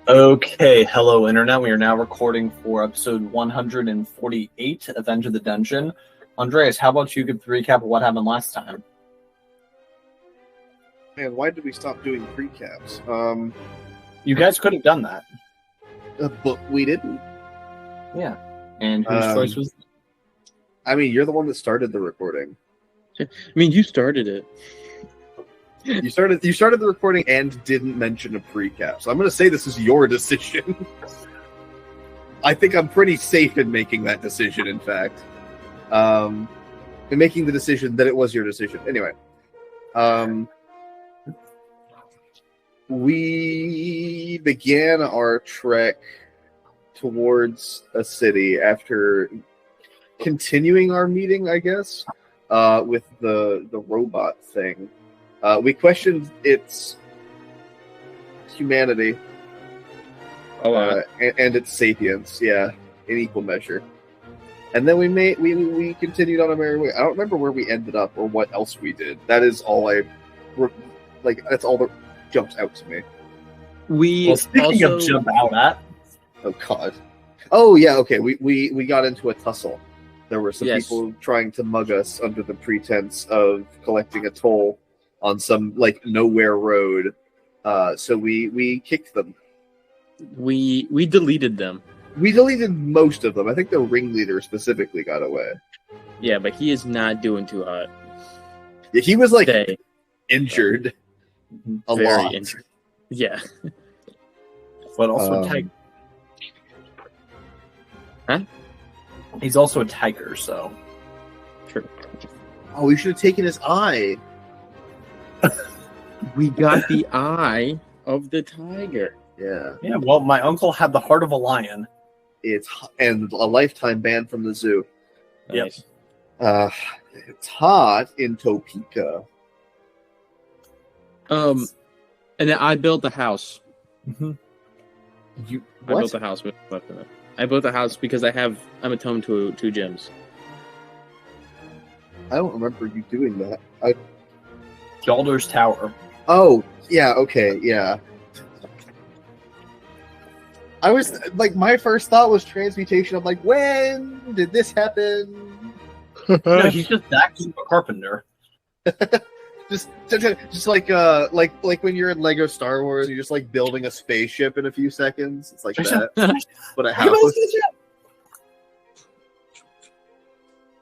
Okay, hello Internet. We are now recording for episode 148 of Enter the Dungeon. Andreas, how about you give the recap of what happened last time? Man, why did we stop doing recaps? You guys could have done that. But we didn't. Yeah. And whose choice was it? I mean, you're the one that started the recording. I mean, you started it. You started the recording and didn't mention a recap. So I'm going to say this is your decision. I think I'm pretty safe in making that decision, in fact. In making the decision that it was your decision. Anyway. We began our trek towards a city after continuing our meeting, I guess, with the robot thing. We questioned its humanity and its sapience, in equal measure. And then we continued on our merry way. I don't remember where we ended up or what else we did. That is all that's all that jumps out to me. Speaking of jump out at, oh god, oh yeah, okay. We got into a tussle. There were some people trying to mug us under the pretense of collecting a toll on some nowhere road. So we kicked them. We deleted them. We deleted most of them. I think the ringleader specifically got away. Yeah, but he is not doing too hot. Yeah, he was injured a lot. Injured. Yeah. But also a tiger. Huh? He's also a tiger, so. True. Oh, we should have taken his eye. We got the eye of the tiger. Yeah. Yeah, well, my uncle had the heart of a lion. And a lifetime ban from the zoo. Nice. It's hot in Topeka. And then I built the house. Mm-hmm. I built the house with weapon. I built the house because I'm attuned to 2 gems. I don't remember you doing that. Jalder's Tower. Oh, yeah, okay, yeah. I was, my first thought was transmutation. I'm like, when did this happen? No, he's just that good of a carpenter. just like when you're in Lego Star Wars, you're just building a spaceship in a few seconds. It's like that, but a house.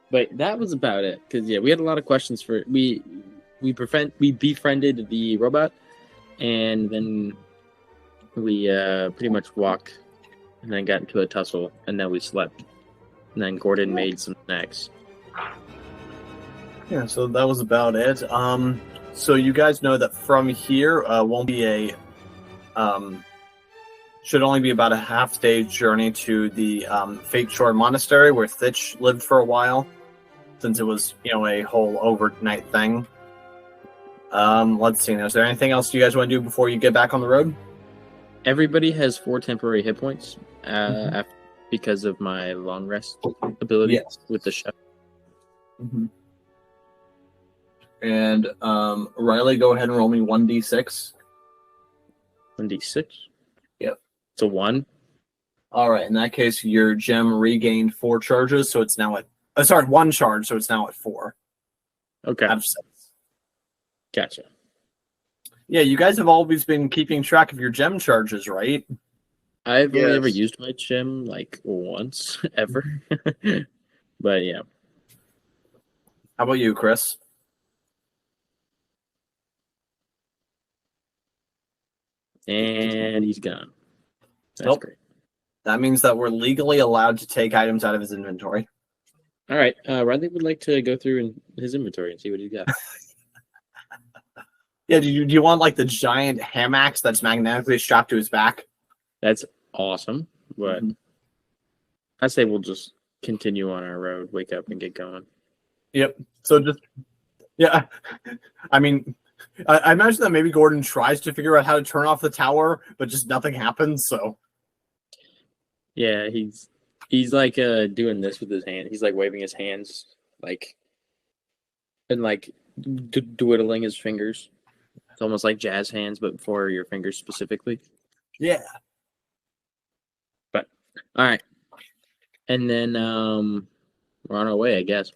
But that was about it. Because we had a lot of questions for we befriended the robot, and then we pretty much walked, and then got into a tussle, and then we slept, and then Gordon made some snacks. Yeah, so that was about it. So you guys know that from here won't be should only be about a half-day journey to the Fateshore Monastery, where Thitch lived for a while, since it was a whole overnight thing. Let's see now. Is there anything else you guys want to do before you get back on the road? Everybody has 4 temporary hit points because of my long rest ability with the chef. Mm-hmm. And Riley, go ahead and roll me 1d6. 1d6? Yep. It's a 1. All right. In that case, your gem regained 4 charges, so it's now at 1 charge, so it's now at 4. Okay. Out of 6. Gotcha. Yeah, you guys have always been keeping track of your gem charges, right? I've only ever used my gem once ever. But yeah. How about you, Chris? And he's gone. That's great. That means that we're legally allowed to take items out of his inventory. All right. Riley would like to go through his inventory and see what he's got. Yeah, do you want the giant hammock that's magnetically strapped to his back? That's awesome. But I say we'll just continue on our road, wake up, and get going. Yep. So I mean, I imagine that maybe Gordon tries to figure out how to turn off the tower, but just nothing happens. So yeah, he's doing this with his hand. He's waving his hands and dwiddling his fingers. almost like jazz hands, but for your fingers specifically. Yeah. But all right, and then we're on our way, I guess.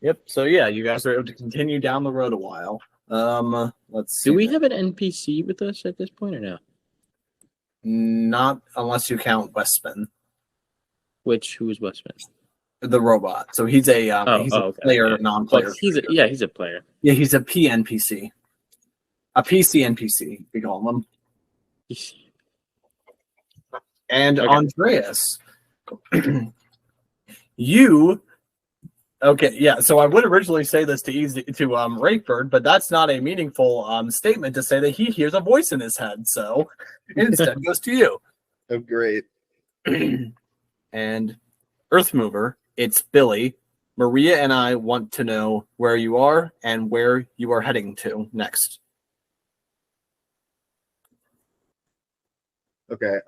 Yep. So yeah, you guys are able to continue down the road a while. Let's see. Do we have an NPC with us at this point or no? Not unless you count Wesban, Who is Wesban? the robot. So he's a okay, player, yeah. non-player. Well, he's a player. Yeah, he's a PNPC. A PC NPC, we call him. And Okay. Andreas, you okay? Yeah. So I would originally say this to Rakeford, but that's not a meaningful statement to say that he hears a voice in his head. So it instead goes to you. Oh, great. And Earthmover, it's Billy. Maria and I want to know where you are and where you are heading to next. Okay.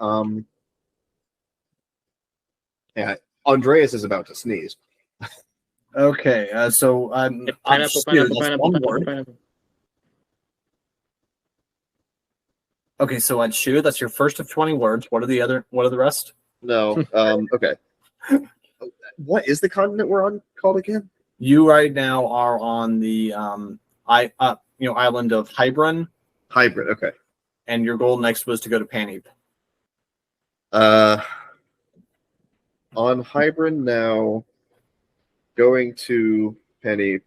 Yeah. Andreas is about to sneeze. Okay. So Pineapple. one word. Okay. So at Shu, that's your first of 20 words. What are the rest? No. Okay. What is the continent we're on called again? You right now are on the island of Hybron, Hybrid. Okay. and your goal next was to go to Panip. On Hybrid now, going to Penny.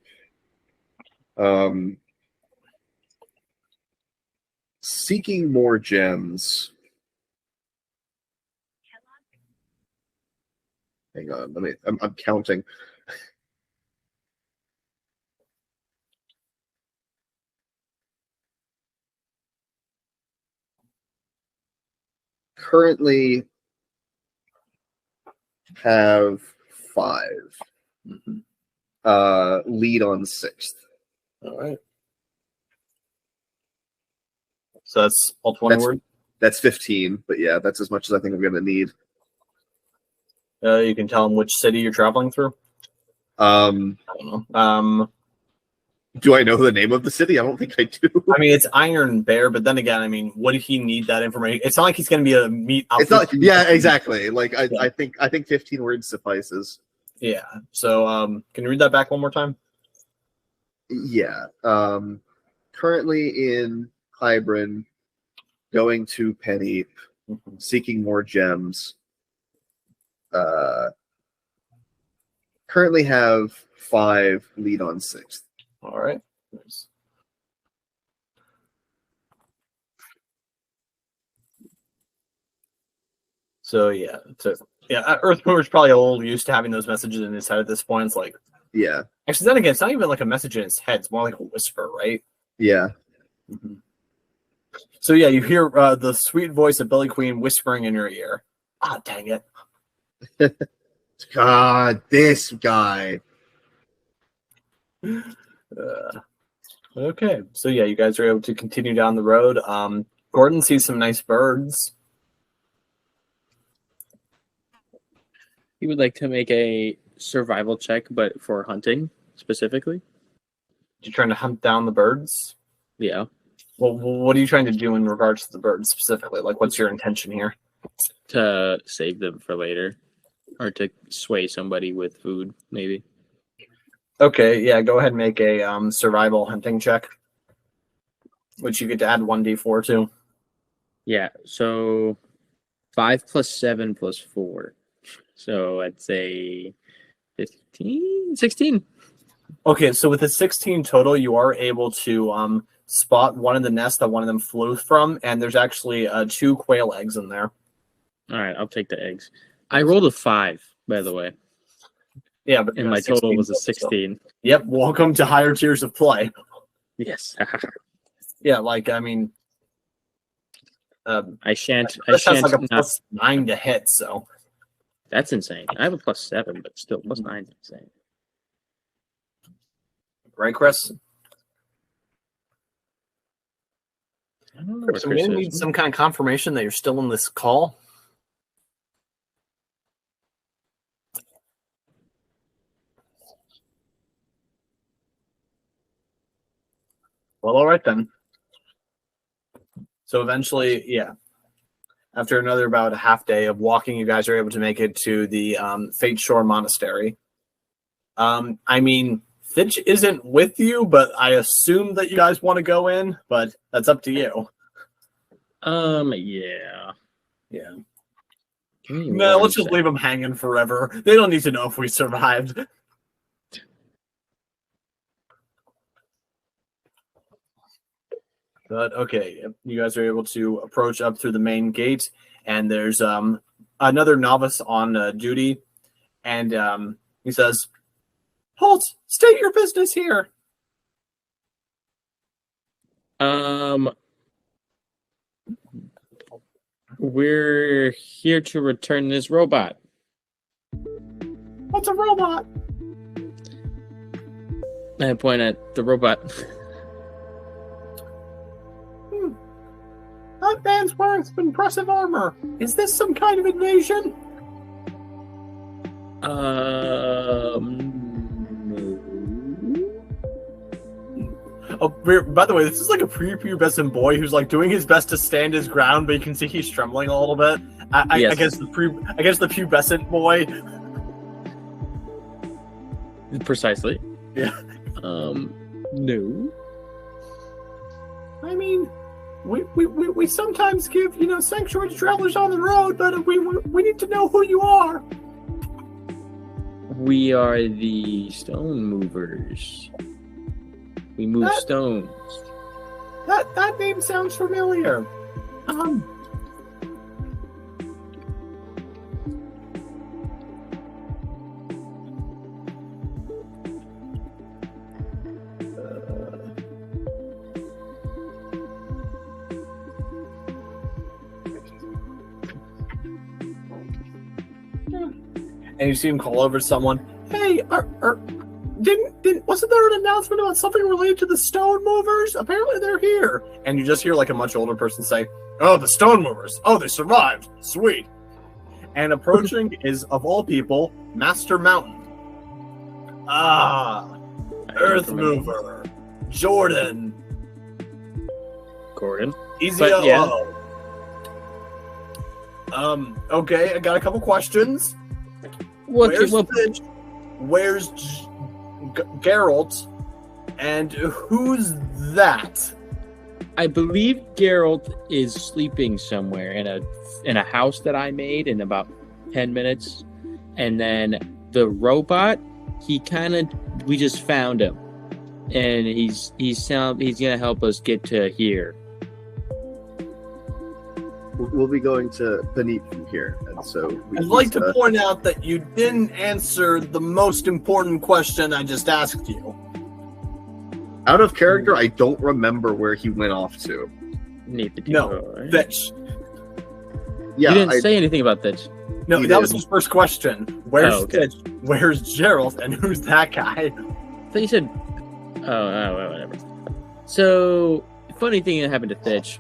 Seeking more gems. Hang on, I'm counting. Currently have 5. Mm-hmm. Lead on 6th. All right. So that's all 20 words? That's 15, but yeah, that's as much as I think I'm going to need. You can tell them which city you're traveling through? I don't know. Do I know the name of the city? I don't think I do. I mean, it's Iron Bear, but then again, I mean, would he need that information? It's not like he's going to be able to meet up. It's not. Yeah, exactly. Like I think 15 words suffices. Yeah. So, can you read that back one more time? Yeah. Currently in Hybrid, going to Penny, seeking more gems. Currently have 5, lead on 6th. All right. Nice. So Earthmover's probably a little used to having those messages in his head at this point. It's like, yeah. Actually, then again, it's not even like a message in his head. It's more like a whisper, right? Yeah. Mm-hmm. So yeah, you hear the sweet voice of Billy Queen whispering in your ear. Ah, dang it! God, this guy. Okay, so yeah, you guys are able to continue down the road. Gordon sees some nice birds. He would like to make a survival check, but for hunting specifically. You're trying to hunt down the birds? Yeah. Well, what are you trying to do in regards to the birds specifically? Like, what's your intention here? To save them for later, or to sway somebody with food, maybe. Okay, yeah, go ahead and make a survival hunting check, which you get to add 1d4 to. Yeah, so 5 plus 7 plus 4. So I'd say 16. Okay, so with a 16 total, you are able to spot one of the nests that one of them flew from, and there's actually 2 quail eggs in there. All right, I'll take the eggs. I rolled a 5, by the way. Yeah, but and my total was a 16. Yep, welcome to higher tiers of play. Yes. Yeah, like I mean, I shan't. Like a plus 9 to hit, so that's insane. I have a plus 7, but still plus 9 is insane. Right, Chris? I don't know. So we need some kind of confirmation that you're still in this call. Well, all right then. So eventually, yeah. After another about a half day of walking, you guys are able to make it to the Fateshore Monastery. I mean, Thitch isn't with you, but I assume that you guys want to go in, but that's up to you. Yeah. Yeah. No, let's just leave them hanging forever. They don't need to know if we survived. But okay, you guys are able to approach up through the main gate, and there's another novice on duty, and he says, "Halt! State your business here." We're here to return this robot. What's a robot? I point at the robot. That man's wearing some impressive armor. Is this some kind of invasion? No. Oh, by the way, this is like a prepubescent boy who's like doing his best to stand his ground, but you can see he's trembling a little bit. Yes. I guess the pubescent boy. Precisely. Yeah. No. I mean, we sometimes give sanctuary to travelers on the road, but we need to know who you are. We are the stone movers. We move stones. That name sounds familiar. And you see him call over someone. Hey, wasn't there an announcement about something related to the stone movers? Apparently they're here. And you just hear like a much older person say, "Oh, the stone movers. Oh, they survived. Sweet." And approaching is, of all people, Master Mountain. Earth Mover. Jordan. Gordon. Easy. But, yeah. Okay, I got a couple questions. Where's Thitch? Where's Geralt? And who's that? I believe Geralt is sleeping somewhere in a house that I made in about 10 minutes. And then the robot, we just found him. And he's gonna help us get to here. We'll be going to Panip from here, and so I'd like to point out that you didn't answer the most important question I just asked you. Out of character, I don't remember where he went off to. Thitch. Yeah, you didn't say anything about Thitch. No, that was his first question. Where's Thitch? Where's Geralt? And who's that guy? I thought you said... Oh, whatever. So, funny thing that happened to Thitch.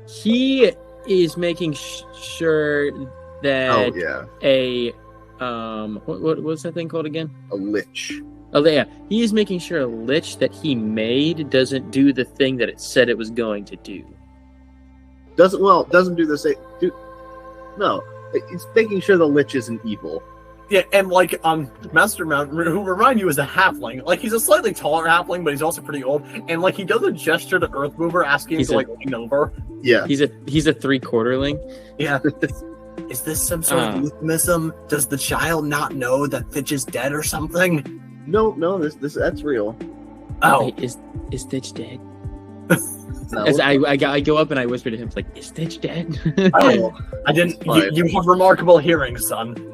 He is making sure that what was that thing called again? A lich. Oh yeah, he is making sure a lich that he made doesn't do the thing that it said it was going to do. Doesn't do the same. No, it's making sure the lich isn't evil. Yeah, and like Master Mountain, who remind you is a halfling. Like he's a slightly taller halfling, but he's also pretty old. And like he does a gesture to Earthmover, asking him to lean over. Yeah, he's a 3/4ling. Yeah. Is this some sort of euphemism? Does the child not know that Thitch is dead or something? No, that's real. Oh, wait, is Thitch dead? No. As I go up and I whisper to him, like, "Is Thitch dead?" Oh, I didn't. You have remarkable hearing, son.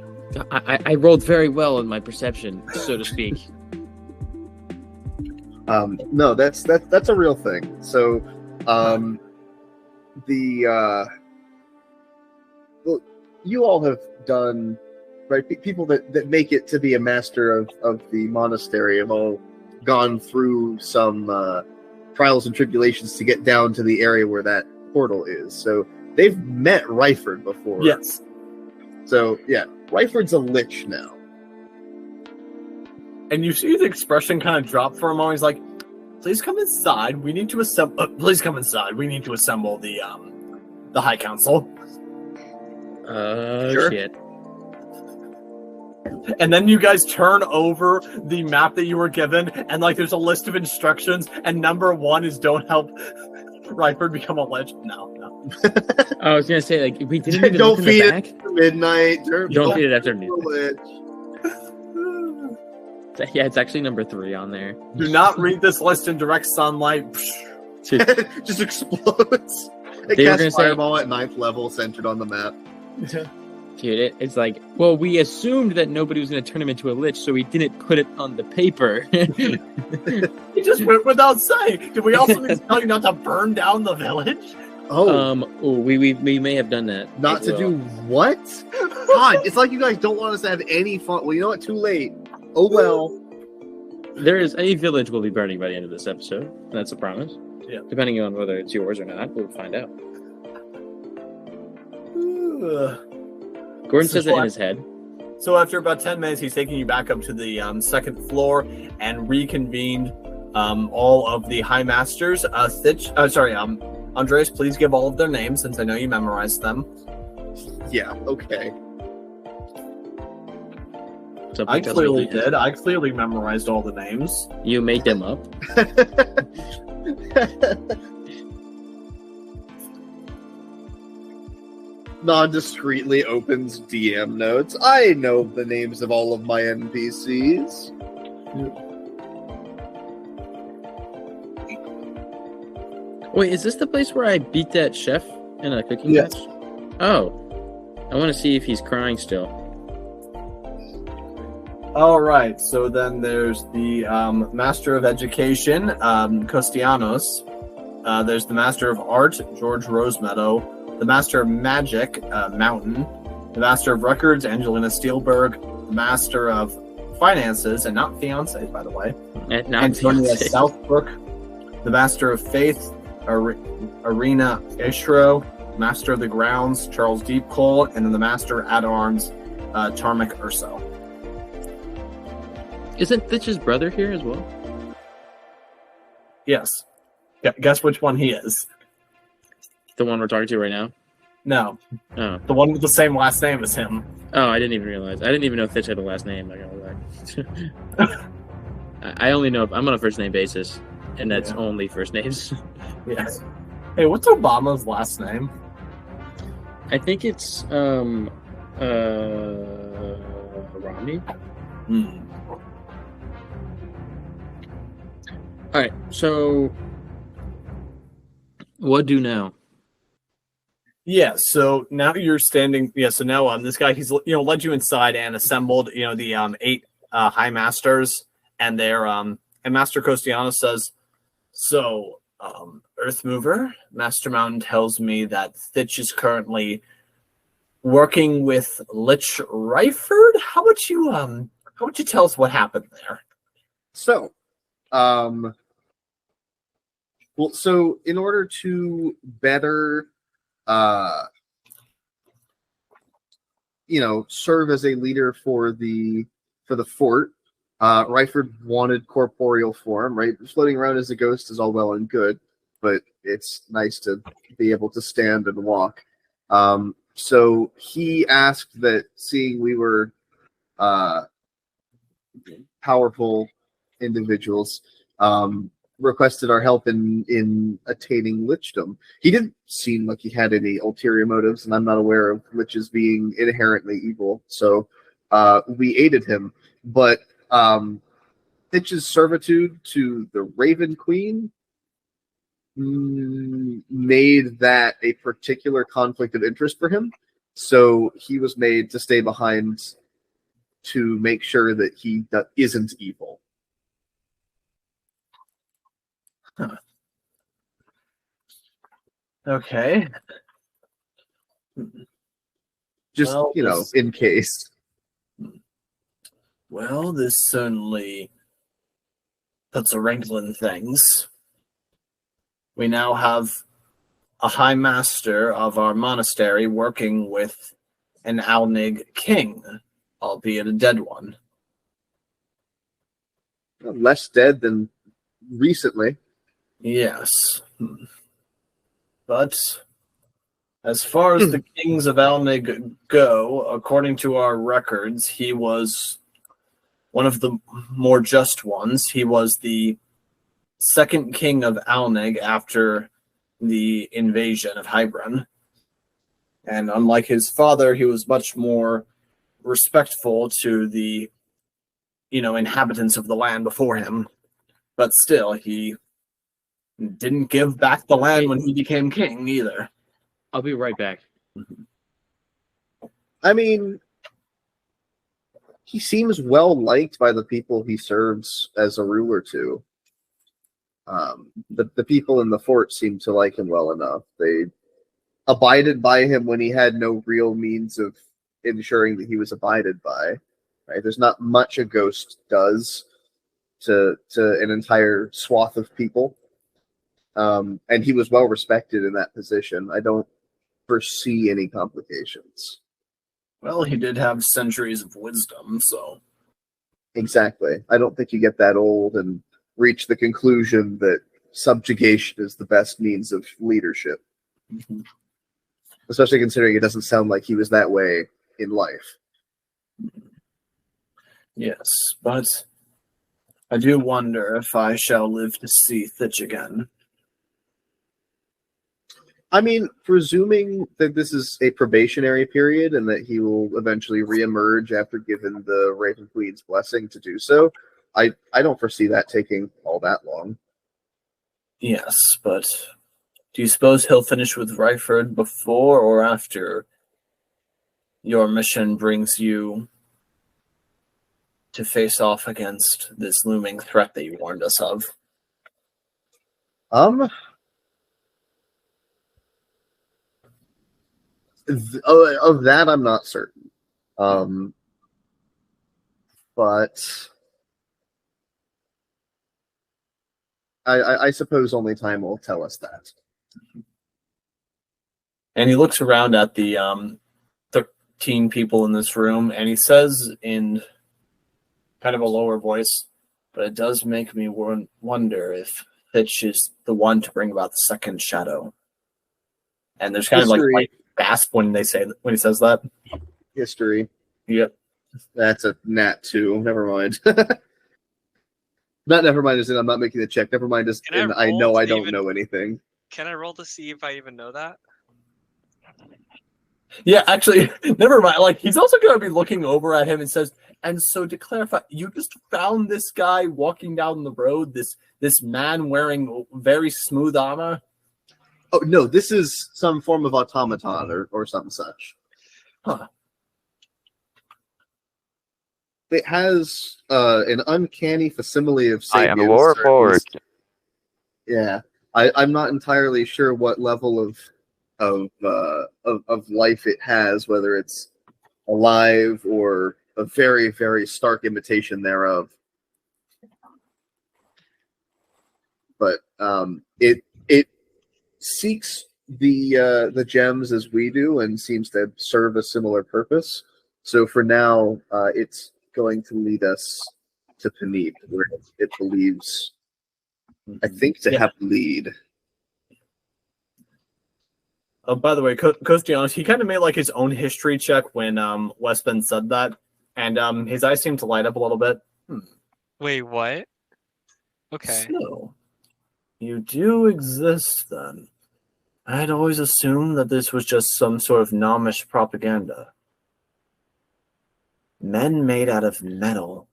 I rolled very well in my perception, so to speak. No, that's a real thing. So, well, you all have done, right? People that make it to be a master of the monastery have all gone through some trials and tribulations to get down to the area where that portal is. So they've met Ryford before. Yes. So yeah, Ryford's a lich now. And you see the expression kind of drop for a moment. He's like, Please come inside. We need to assemble. Please come inside. We need to assemble the High Council. Sure. Shit. And then you guys turn over the map that you were given, and like there's a list of instructions, and number 1 is don't help Ryford become a lich. No. I was gonna say, like, we didn't even Don't look in feed the it back. after midnight. Don't feed it after midnight. Lich. Yeah, it's actually number 3 on there. Do not read this list in direct sunlight. Just explodes. It They were gonna casts say- fireball at 9th level, centered on the map. Dude, it's like, well, we assumed that nobody was going to turn him into a lich, so we didn't put it on the paper. He just went without saying. Did we also need to tell you not to burn down the village? We may have done that. Not as to well. do what? God, it's like you guys don't want us to have any fun. Well, you know what? Too late. Oh well. There is a village we'll be burning by the end of this episode. That's a promise. Yeah. Depending on whether it's yours or not, we'll find out. Gordon says it in his head. So after about 10 minutes, he's taking you back up to the 2nd floor and reconvened all of the High Masters. Thitch, Andres, please give all of their names since I know you memorized them. Yeah. Okay. I clearly did. I clearly memorized all the names. You made them up. Non-discreetly opens DM notes. I know the names of all of my NPCs. Wait, is this the place where I beat that chef in a cooking Yes. match? Oh. I want to see if he's crying still. All right. So then there's the Master of Education, Costianos. There's the Master of Art, George Rosemeadow. The Master of Magic, Mountain. The Master of Records, Angelina Steelberg. The Master of Finances, and not fiancés, by the way, Antonia Southbrook. The Master of Faith, Arena Ishro. Master of the Grounds, Charles Deepcole. And then the Master at Arms, Tarmac Urso. Isn't Thitch's brother here as well? Yes. Guess which one he is? The one we're talking to right now? No. Oh. The one with the same last name as him. Oh, I didn't even realize. I didn't even know Thitch had a last name. I only know I'm on a first name basis, and that's only first names. Yes. Hey, what's Obama's last name? I think it's Romney. All right, so what do now? Yeah, so now you're standing. Yeah, so now this guy, he's led you inside and assembled the 8 High Masters, and their and Master Costiano says, so Earth Mover, Master Mountain tells me that Thitch is currently working with Lich Ryford. How would you tell us what happened there? So, so in order to better, serve as a leader for the fort, Ryford wanted corporeal form, right? Floating around as a ghost is all well and good, but it's nice to be able to stand and walk. So he asked that, seeing we were powerful individuals, requested our help in attaining lichdom. He didn't seem like he had any ulterior motives, and I'm not aware of liches being inherently evil, so we aided him. But Thitch's servitude to the Raven Queen made that a particular conflict of interest for him, so he was made to stay behind to make sure that he isn't evil. Huh. Okay. Just, in case. Well, this certainly puts a wrinkle in things. We now have a High Master of our monastery working with an Alnig king, albeit a dead one. Less dead than recently. Yes. But as far as the kings of Alnig go, according to our records, he was one of the more just ones. He was the second king of Alnig after the invasion of Hybron. And unlike his father, he was much more respectful to the, inhabitants of the land before him. But still, he didn't give back the land when he became king either. I'll be right back. I mean, he seems well liked by the people he serves as a ruler to. The people in the fort seem to like him well enough. They abided by him when he had no real means of ensuring that he was abided by. Right? There's not much a ghost does to an entire swath of people. And he was well respected in that position. I don't foresee any complications. Well, he did have centuries of wisdom, so... Exactly. I don't think you get that old and reach the conclusion that subjugation is the best means of leadership. Mm-hmm. Especially considering it doesn't sound like he was that way in life. Yes, but I do wonder if I shall live to see Thitch again. I mean, presuming that this is a probationary period and that he will eventually reemerge after given the Raven Queen's blessing to do so, I don't foresee that taking all that long. Yes, but do you suppose he'll finish with Ryford before or after your mission brings you to face off against this looming threat that you warned us of? Of that, I'm not certain. But I suppose only time will tell us that. And he looks around at the 13 people in this room, and he says in kind of a lower voice, but it does make me wonder if Thitch is the one to bring about the second shadow. And there's kind of like gasp when he says that. History. Yep. That's a nat 2. Never mind. Not never mind as in I'm not making the check. Never mind as in I know I don't know anything. Can I roll to see if I even know that? Yeah, actually, never mind. Like, he's also going to be looking over at him and says, and so to clarify, you just found this guy walking down the road, this man wearing very smooth armor? Oh, no, this is some form of automaton or something such. Huh. It has an uncanny facsimile of I am Sabian lore service. forward. Yeah, I'm not entirely sure what level of life it has, whether it's alive or a very, very stark imitation thereof. But it seeks the gems as we do and seems to serve a similar purpose. So for now, it's going to lead us to Panip, where it believes, I think, to have lead. Oh, by the way, Kostianos, he kind of made like his own history check when Wesban said that, and his eyes seemed to light up a little bit. Wait, what? Okay. So, you do exist then. I had always assumed that this was just some sort of gnomish propaganda. Men made out of metal.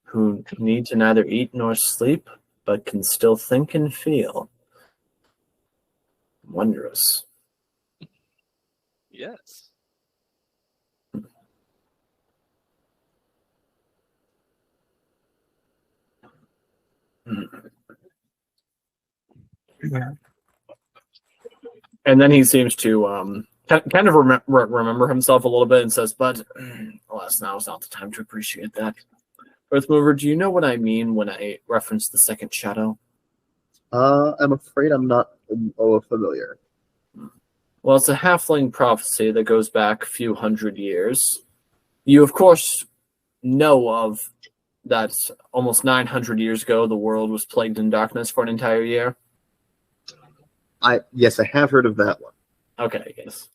Who need to neither eat nor sleep, but can still think and feel. Wondrous. Yes. And then he seems to kind of remember himself a little bit and says, but alas, now is not the time to appreciate that. Earthmover, do you know what I mean when I reference the second shadow? I'm afraid I'm not familiar. Well, it's a halfling prophecy that goes back a few hundred years. You, of course, know of that almost 900 years ago the world was plagued in darkness for an entire year? Yes, I have heard of that one. Okay, yes.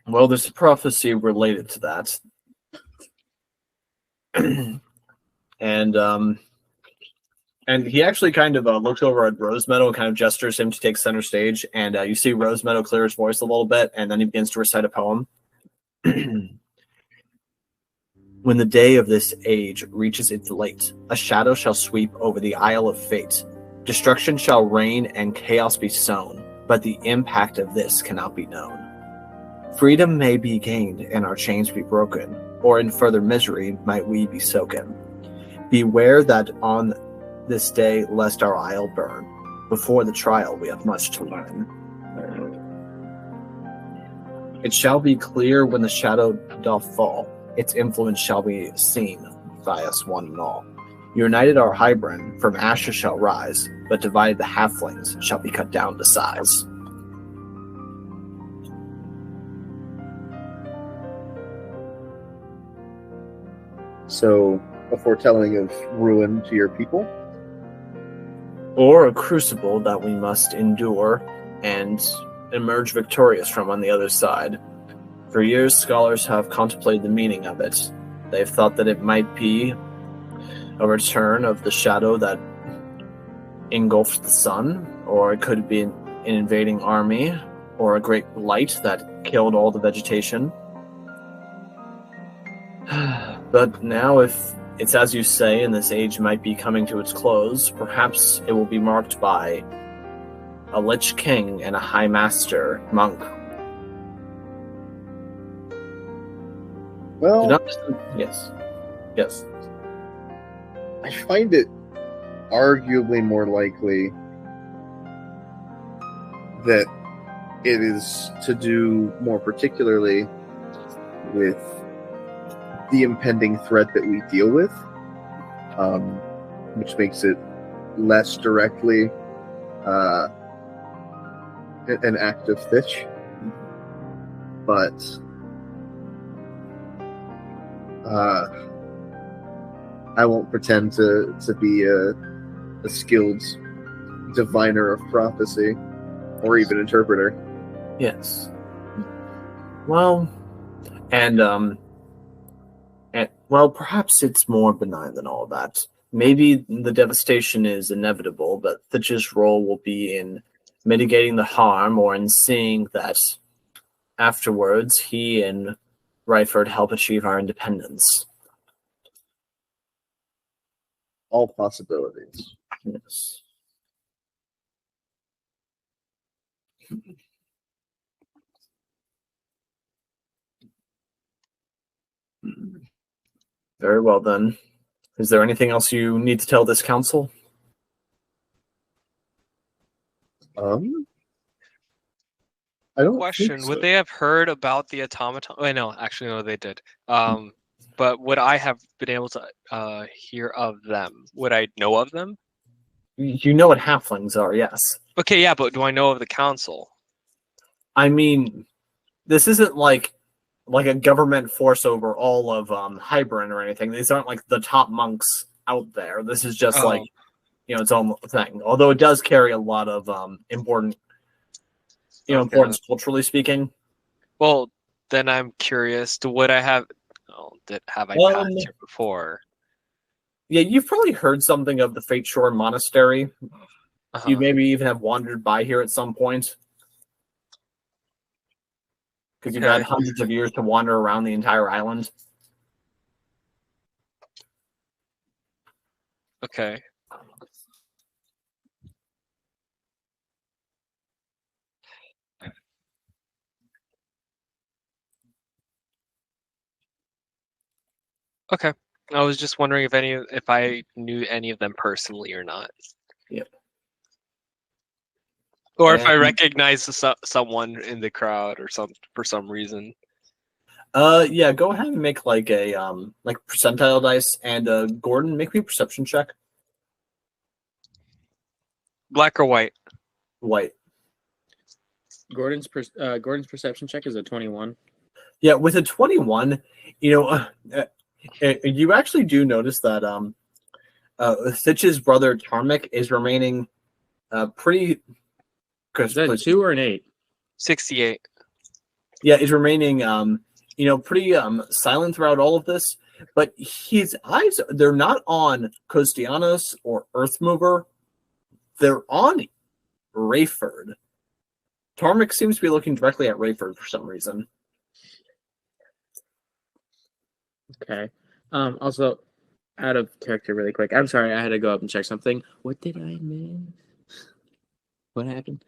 Well, there's a prophecy related to that. And he actually kind of looks over at Rosemeadow and kind of gestures him to take center stage. And you see Rosemeadow clear his voice a little bit, and then he begins to recite a poem. When the day of this age reaches its late, a shadow shall sweep over the Isle of Fate. Destruction shall reign and chaos be sown, but the impact of this cannot be known. Freedom may be gained and our chains be broken, or in further misery might we be soaken. Beware that on this day lest our isle burn. Before the trial we have much to learn. It shall be clear when the shadow doth fall, its influence shall be seen by us one and all. United our hybrid from ashes shall rise, but divided the halflings shall be cut down to size. So, a foretelling of ruin to your people? Or a crucible that we must endure and emerge victorious from on the other side. For years, scholars have contemplated the meaning of it. They've thought that it might be a return of the shadow that engulfed the sun, or it could be an invading army, or a great light that killed all the vegetation. But now, if it's as you say, and this age might be coming to its close, perhaps it will be marked by a Lich King and a High Master monk. Well, yes. I find it arguably more likely that it is to do more particularly with the impending threat that we deal with, which makes it less directly an act of Thitch. But I won't pretend to be a skilled diviner of prophecy or even interpreter. Yes. Well, and well, perhaps it's more benign than all that. Maybe the devastation is inevitable, but Thitch's role will be in mitigating the harm or in seeing that afterwards he and Ryford help achieve our independence. All possibilities. Yes. Very well, then. Is there anything else you need to tell this council? I don't Question: think so. Would they have heard about the automaton? Oh, no, actually, no, they did. But would I have been able to hear of them? Would I know of them? You know what halflings are, yes. Okay, yeah, but do I know of the council? I mean, this isn't like a government force over all of Hybern or anything. These aren't like the top monks out there. This is just like, its own thing. Although it does carry a lot of important, importance culturally speaking. Well, then I'm curious. Would I have? Oh, have I passed here before? Yeah, you've probably heard something of the Fateshore Monastery. Uh-huh. You maybe even have wandered by here at some point. Because you've had hundreds of years to wander around the entire island. Okay. Okay. I was just wondering if I knew any of them personally or not. Yep. Or if I recognize someone in the crowd or for some reason. Yeah, go ahead and make like a percentile dice, and Gordon, make me a perception check. Black or white? White. Gordon's perception check is a 21. Yeah, with a 21, You actually do notice that Thitch's brother Tarmic is remaining pretty. Is that a 2 or an 8? 68. Yeah, he's remaining pretty silent throughout all of this. But his eyes, they're not on Costianos or Earthmover. They're on Rayford. Tarmic seems to be looking directly at Rayford for some reason. Okay. Also, out of character really quick. I'm sorry, I had to go up and check something. What did I miss? What happened?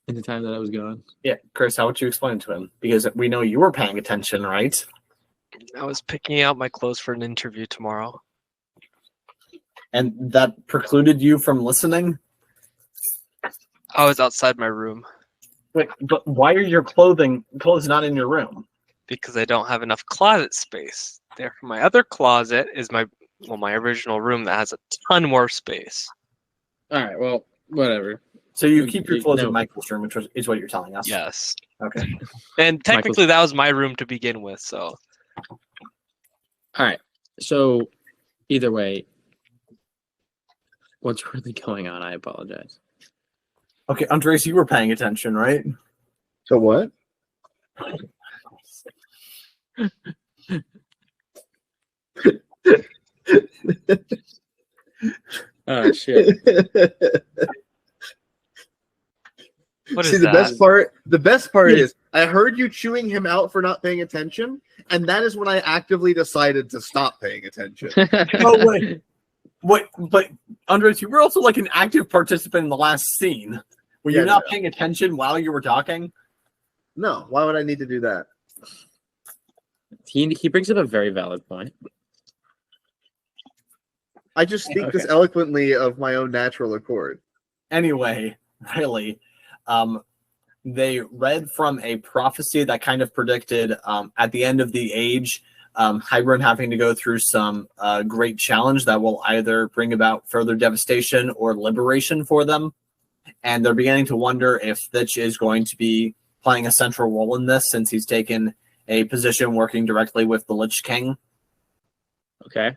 In the time that I was gone. Yeah, Chris, how would you explain it to him? Because we know you were paying attention, right? I was picking out my clothes for an interview tomorrow. And that precluded you from listening? I was outside my room. Wait, but why are your clothes not in your room? Because I don't have enough closet space. Therefore, my other closet is my original room that has a ton more space. All right, well, whatever. So you keep your clothes No. in Michael's room, which is what you're telling us. Yes. Okay. And technically, that was my room to begin with, so. All right. So, either way, what's really going on? I apologize. Okay, Andres, you were paying attention, right? So what? Oh shit! What is See, the that? best part is I heard you chewing him out for not paying attention, and that is when I actively decided to stop paying attention. Oh wait, but Andres, you were also like an active participant in the last scene. Were you not paying attention while you were talking? No, why would I need to do that? He brings up a very valid point. I just speak this eloquently of my own natural accord. Anyway, really, they read from a prophecy that kind of predicted at the end of the age, Hybern having to go through some great challenge that will either bring about further devastation or liberation for them. And they're beginning to wonder if Thitch is going to be playing a central role in this, since he's taken a position working directly with the Lich King. Okay.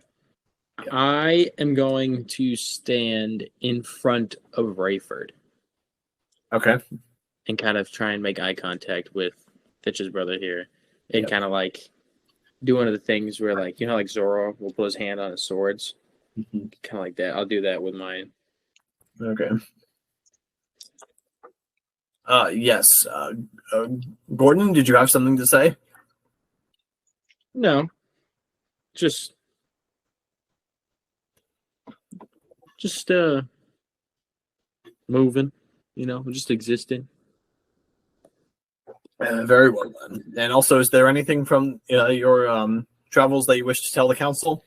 I am going to stand in front of Rayford. Okay. And kind of try and make eye contact with Thitch's brother here. And kind of like do one of the things where, like, you know, like Zoro will put his hand on his swords. Mm-hmm. Kind of like that. I'll do that with mine. Okay. Yes. Gordon, did you have something to say? No. Just moving, you know, just existing. Very well then. And also, is there anything from your travels that you wish to tell the council?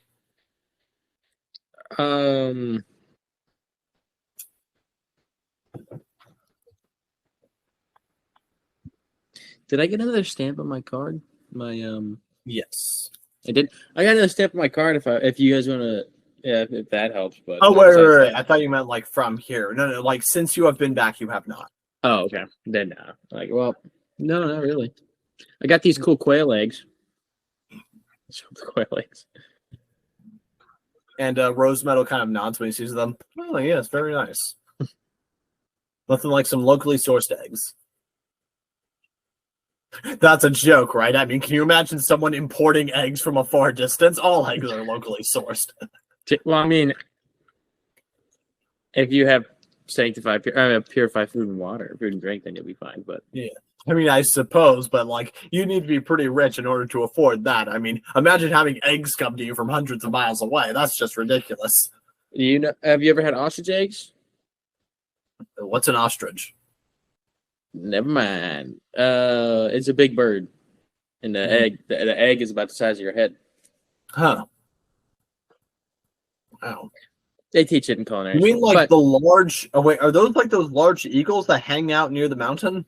Did I get another stamp on my card? Yes. I did. I got another stamp on my card. If you guys want to, if that helps. But wait. I thought you meant like from here. No. Like since you have been back, you have not. Oh, okay. Then no. Like, well, no, not really. I got these cool quail eggs. Quail eggs. And Rose Meadow kind of nods when he sees them. Oh yes, very nice. Nothing like some locally sourced eggs. That's a joke, right? I mean, can you imagine someone importing eggs from a far distance? All eggs are locally sourced. Well, I mean, if you have purified food and water, food and drink, then you'll be fine. But yeah, I mean, I suppose, but like, you need to be pretty rich in order to afford that. I mean, imagine having eggs come to you from hundreds of miles away. That's just ridiculous. You know, have you ever had ostrich eggs? What's an ostrich? Never mind. It's a big bird, and the egg is about the size of your head. Huh. Wow. They teach it in culinary. You mean like the large? Oh wait, are those like those large eagles that hang out near the mountain?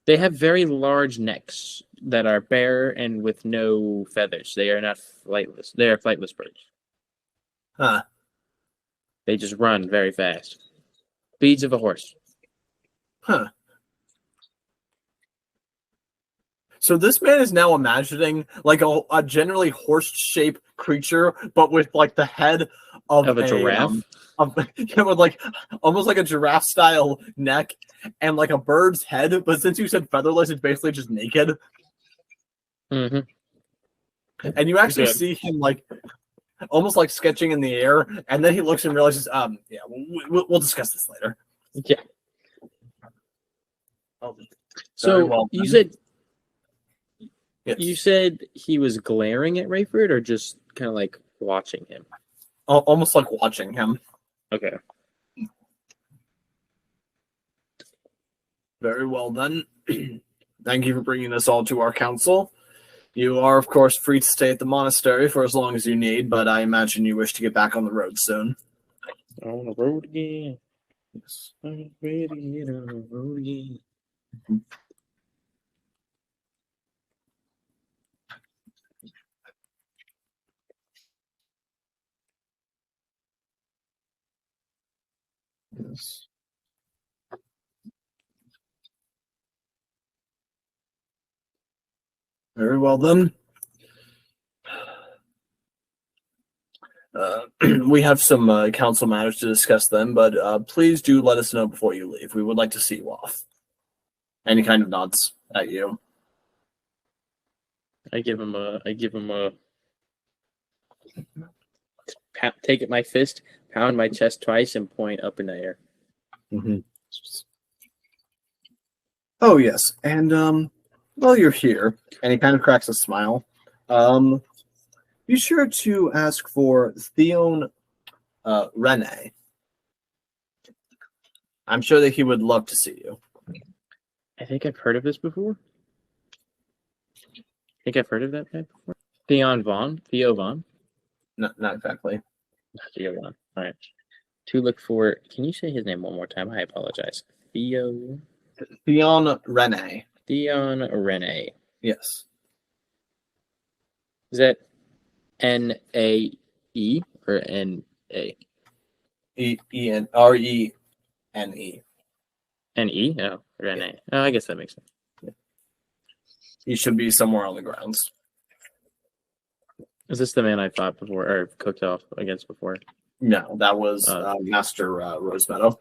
They have very large necks that are bare and with no feathers. They are not flightless. They are flightless birds. Huh. They just run very fast. Speeds of a horse. Huh. So this man is now imagining like a generally horse-shaped creature, but with like the head of a giraffe, with like almost like a giraffe-style neck and like a bird's head. But since you said featherless, it's basically just naked. Mm-hmm. And you actually see him like almost like sketching in the air, and then he looks and realizes, yeah, we'll discuss this later. Yeah. Oh, so well you said. Yes. You said he was glaring at Rayford, or just kind of like watching him? Almost like watching him. Okay. Very well then. Thank you for bringing this all to our council. You are, of course, free to stay at the monastery for as long as you need, but I imagine you wish to get back on the road soon. On the road again. Yes. I'm ready to get on the road again. Yes. Very well then. We have some council matters to discuss then, but please do let us know before you leave. We would like to see you off. Any kind of nods at you. I give him a take at my fist, pound my chest twice, and point up in the air. Mm-hmm. Oh yes, and while you're here, and he kind of cracks a smile. Be sure to ask for Theon Rene. I'm sure that he would love to see you. I think I've heard of this before. I think I've heard of that guy before. Theo Vaughn? Not exactly. Theo Vaughn. All right. To look for. Can you say his name one more time? I apologize. Theon Rene. Theon Rene. Yes. Is that N-A-E or N-A? R-E-N-E. N-E? Oh, Rene. Oh, I guess that makes sense. Yeah. He should be somewhere on the grounds. Is this the man I fought before or cooked off against before? No, that was Master Rosemeadow.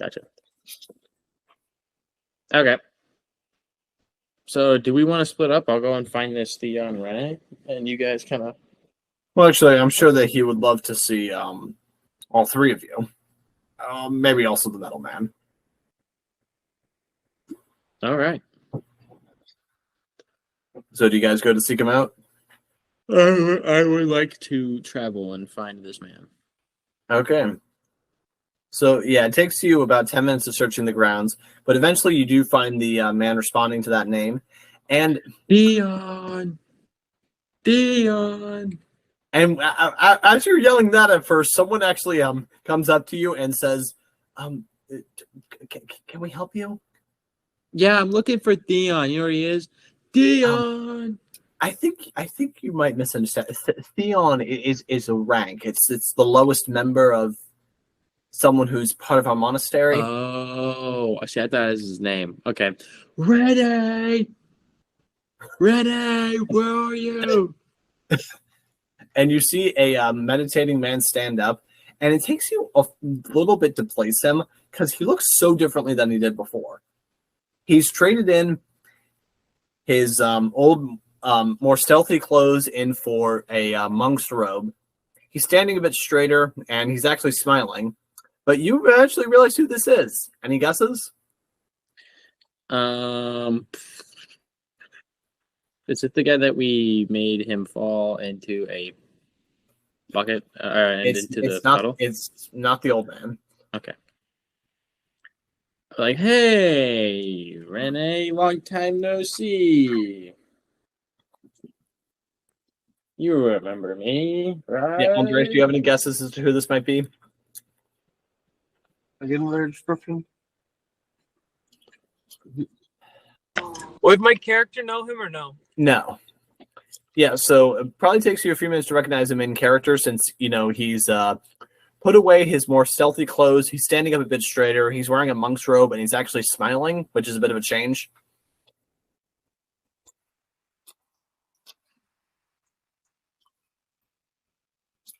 Gotcha. Okay. So, do we want to split up? I'll go and find this Theon Rene, and you guys kind of. Well, actually, I'm sure that he would love to see all three of you. Maybe also the Metal Man. All right. So, do you guys go to seek him out? I would like to travel and find this man. Okay. So, yeah, it takes you about 10 minutes of searching the grounds, but eventually you do find the man responding to that name. And Dion! And as you're yelling that at first, someone actually comes up to you and says, can we help you? Yeah, I'm looking for Theon. You know where he is? Theon! I think you might misunderstand. Theon is a rank. It's the lowest member of someone who's part of our monastery. Oh, I see. I thought that was his name. Okay. Ready, where are you? And you see a meditating man stand up, and it takes you a little bit to place him because he looks so differently than he did before. He's traded in his old, more stealthy clothes in for a monk's robe. He's standing a bit straighter, and he's actually smiling. But you actually realize who this is. Any guesses? Is it the guy that we made him fall into a bucket and into the puddle? It's not the old man. Okay. Like, hey, Rene, long time no see. You remember me, right? Yeah, Andres, do you have any guesses as to who this might be? Again, another description. Would my character know him or no? No. Yeah, so it probably takes you a few minutes to recognize him in character since, he's put away his more stealthy clothes. He's standing up a bit straighter. He's wearing a monk's robe, and he's actually smiling, which is a bit of a change.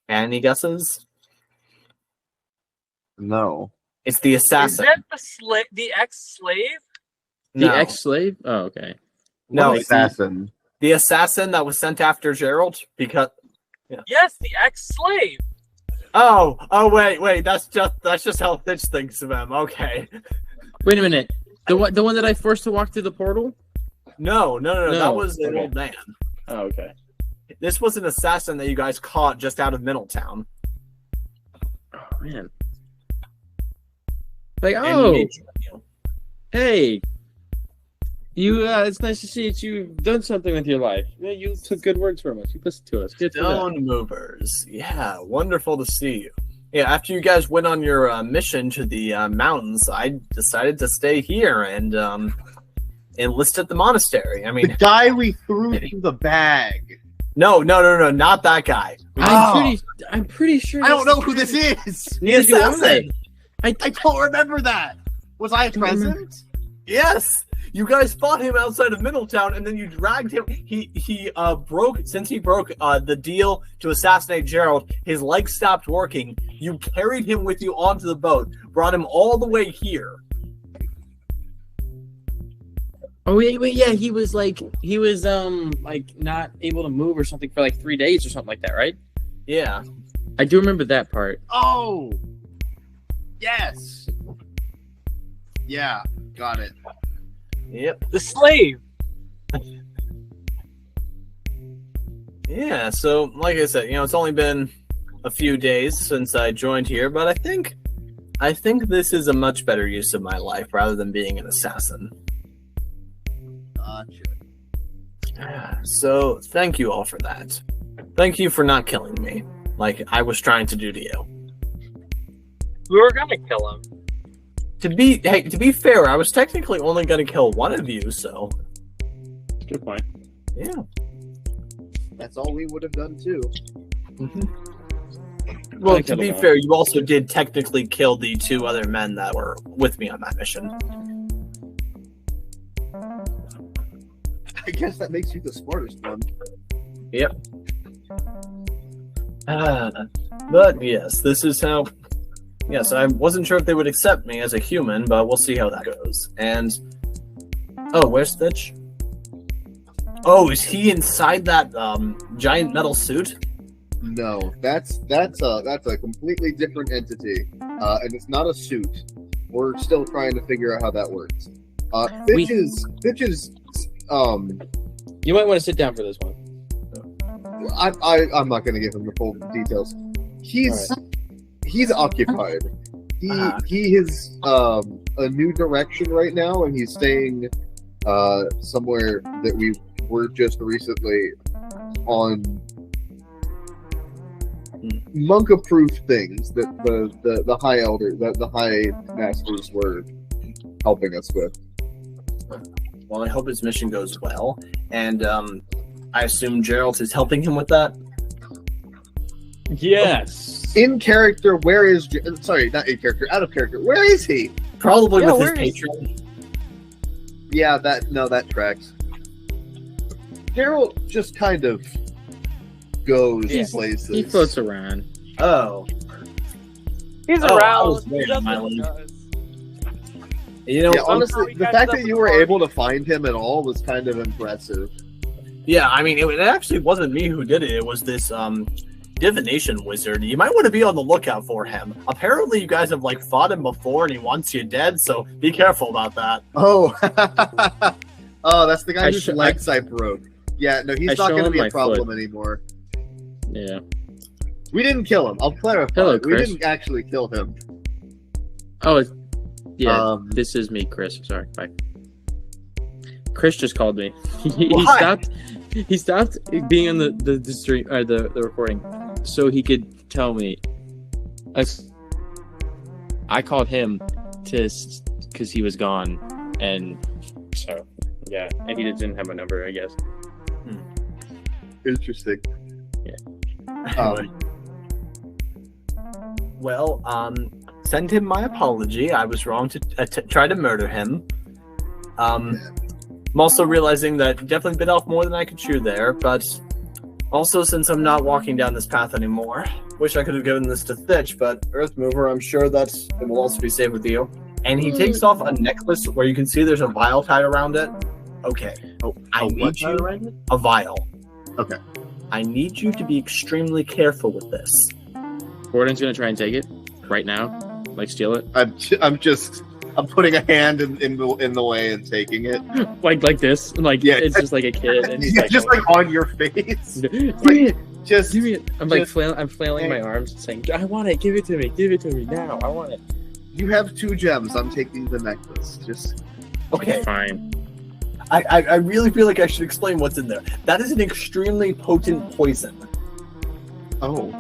Any guesses? No. It's the Is assassin. that the ex-slave? The No. ex-slave? Oh, okay. No, What it's the, assassin. the assassin that was sent after Gerald because. Yes, the ex-slave. Oh, wait. That's just how Thitch thinks of him. Okay. Wait a minute. The one that I forced to walk through the portal? No. That No. was an Okay. old man. Oh, okay. This was an assassin that you guys caught just out of Middletown. Oh man. Like, And he oh, made you. hey. You it's nice to see that you've done something with your life. Yeah, you took good words from us. You listened to us. Good for that. Stone movers. Yeah, wonderful to see you. Yeah, after you guys went on your mission to the mountains, I decided to stay here and enlist at the monastery. I The mean, guy we threw into the bag. no, not that guy. I'm pretty sure I don't that's know who this is. The Neither do I. assassin. I don't remember that. Was I present? Yes, you guys fought him outside of Middletown, and then you dragged him. He broke the deal to assassinate Gerald. His legs stopped working. You carried him with you onto the boat, brought him all the way here. Oh wait, yeah, he was like not able to move or something for like 3 days or something like that, right? Yeah. I do remember that part. Oh. Yes. Yeah, got it. Yep. The slave. Yeah. So, like I said, it's only been a few days since I joined here, but I think this is a much better use of my life rather than being an assassin. Gotcha. So, thank you all for that. Thank you for not killing me, like I was trying to do to you. We were gonna kill him. To be fair, I was technically only going to kill one of you, so Good point. yeah. That's all we would have done too. Well, I to killed be him all. fair, you also did technically kill the two other men that were with me on that mission. I guess that makes you the smartest one. Yep. But yes, this is how. Yes, I wasn't sure if they would accept me as a human, but we'll see how that goes. And where's Thitch? Oh, is he inside that giant metal suit? No, that's a completely different entity, and it's not a suit. We're still trying to figure out how that works. Thitch is You might want to sit down for this one. I'm not going to give him the full details. He's occupied. He is a new direction right now, and he's staying somewhere that we were just recently on monk-approved things that the high elder, the high masters were helping us with. Well, I hope his mission goes well, and I assume Gerald is helping him with that. Yes. In character, where is... Sorry, not in character, out of character. Where is he? Probably Yeah, with his where is- patron. Yeah, that tracks. Gerald just kind of goes Yeah, places. He floats around. Oh, He's Oh, I around. was there, He does what Miley. he does. you know, Yeah, honestly, the guys fact up that the you were party. able to find him at all was kind of impressive. yeah. I mean, it actually wasn't me who did it. It was this divination wizard. You might want to be on the lookout for him. Apparently, you guys have fought him before, and he wants you dead. So be careful about that. Oh, oh, that's the guy I whose sh- legs I broke. Yeah, no, I he's not show going to him be a my problem foot. anymore. Yeah. We didn't kill him. I'll clarify. Hello, we Chris. didn't actually kill him. Oh, yeah. Um, This is me, Chris. Sorry. Bye. Chris just called me. he Why? stopped. He stopped being on the stream or the recording, so he could tell me. I called him because he was gone, and so yeah, and he didn't have my number, I guess. Interesting. Well, send him my apology. I was wrong to try to murder him. I'm also realizing that you definitely bit off more than I could chew there, but Also, since I'm not walking down this path anymore, wish I could have given this to Thitch, but Earth Mover, I'm sure that it will also be safe with you. And he takes off a necklace where you can see there's a vial tied around it. Okay. I need you. A vial. Okay. I need you to be extremely careful with this. Gordon's gonna try and take it right now, like steal it. I'm putting a hand in the way and taking it. like this, like Yeah. it's just like a kid, and he's Yeah, like, just like on your face. Just give me it. I'm like flailing my arms and saying, I want it, give it to me now, I want it. You have 2 gems. I'm taking the necklace. Just Okay. Fine. I really feel like I should explain what's in there. That is an extremely potent poison. oh.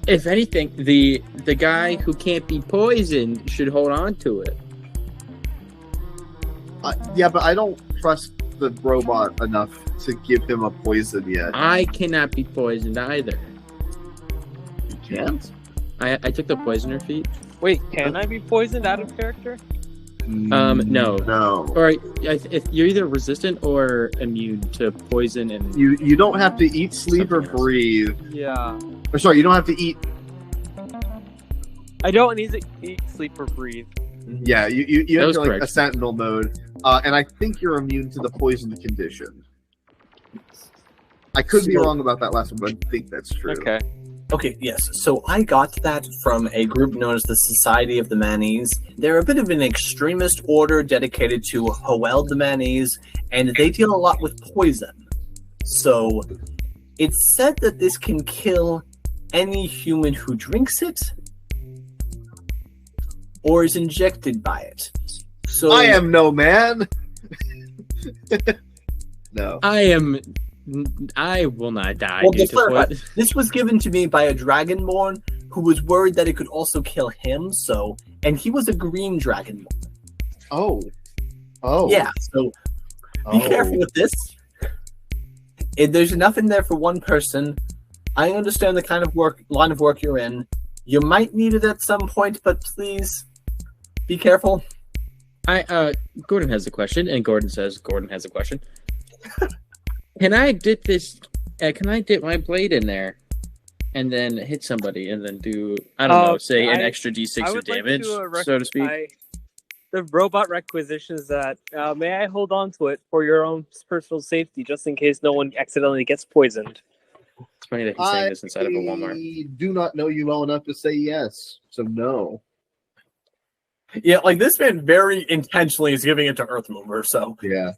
If anything, the guy who can't be poisoned should hold on to it. Yeah, but I don't trust the robot enough to give him a poison yet. I cannot be poisoned either. You can't? I took the poisoner feat. Wait, can I be poisoned out of character? No. No. Or if you're either resistant or immune to poison, and You don't have to eat, sleep, or Something else. breathe. Yeah. Or sorry, you don't have to eat. I don't need to eat, sleep, or breathe. Yeah, you That was enter like correct. a sentinel mode, and I think you're immune to the poison condition. I could be So- wrong about that last one, but I think that's true. Okay. Okay, yes. So I got that from a group known as the Society of the Manese. They're a bit of an extremist order dedicated to Hoel the Manese, and they deal a lot with poison. So it's said that this can kill any human who drinks it or is injected by it. So I am no man. No. I will not die Well, due to to clarify, poison. this was given to me by a dragonborn who was worried that it could also kill him. And he was a green dragonborn. Oh. Oh. Yeah, so be careful with this. There's enough in there for one person. I understand the kind of line of work you're in. You might need it at some point, but please be careful. Gordon has a question, and Gordon says Gordon has a question. Can I dip my blade in there and then hit somebody and then do, I don't know, say an extra d6 of damage, so to speak? The robot requisitions that, may I hold on to it for your own personal safety, just in case no one accidentally gets poisoned? It's funny that he's saying this inside of a Walmart. I do not know you well enough to say yes, so no. Yeah, like this man very intentionally is giving it to Earthmover, so Yeah.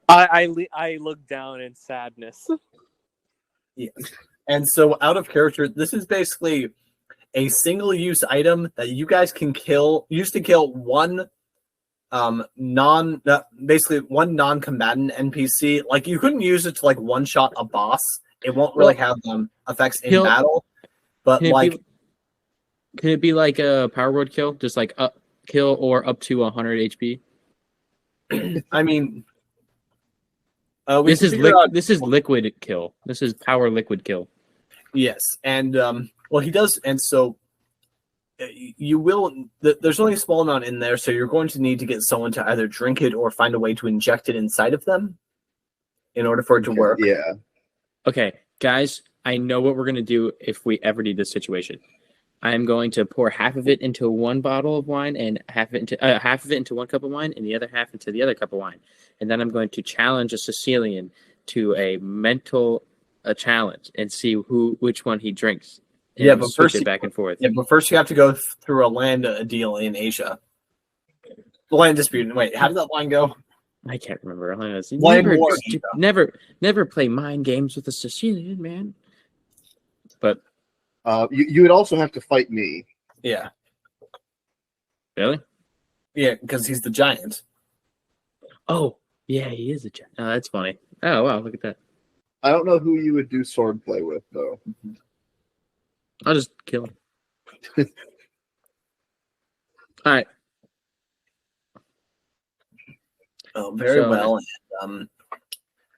I look down in sadness. yeah. And so out of character, this is basically a single-use item that you guys can use to kill one basically one non-combatant NPC. Like you couldn't use it to like one-shot a boss. It won't really have effects in battle. But Can it be like a power word kill? Just like kill or up to 100 HP? I mean, this is liquid kill. This is power liquid kill. Yes, and well, he does, and so you will. There's only a small amount in there, so you're going to need to get someone to either drink it or find a way to inject it inside of them in order for it to work. Yeah. Okay, guys, I know what we're gonna do if we ever need this situation. I am going to pour half of it into one bottle of wine and half of it into one cup of wine and the other half into the other cup of wine, and then I'm going to challenge a Sicilian to a mental challenge and see which one he drinks. Yeah, but switch first it back and forth. Yeah, but first you have to go through a land deal in Asia. The land dispute. Wait, how did that line go? I can't remember. Land war. Never play mind games with a Sicilian, man. But You would also have to fight me. Yeah, really? yeah, because he's the giant. Oh, yeah, he is a giant. Oh, that's funny. Oh, wow, look at that. I don't know who you would do swordplay with, though. I'll just kill him. All right. Oh, very So- well. And,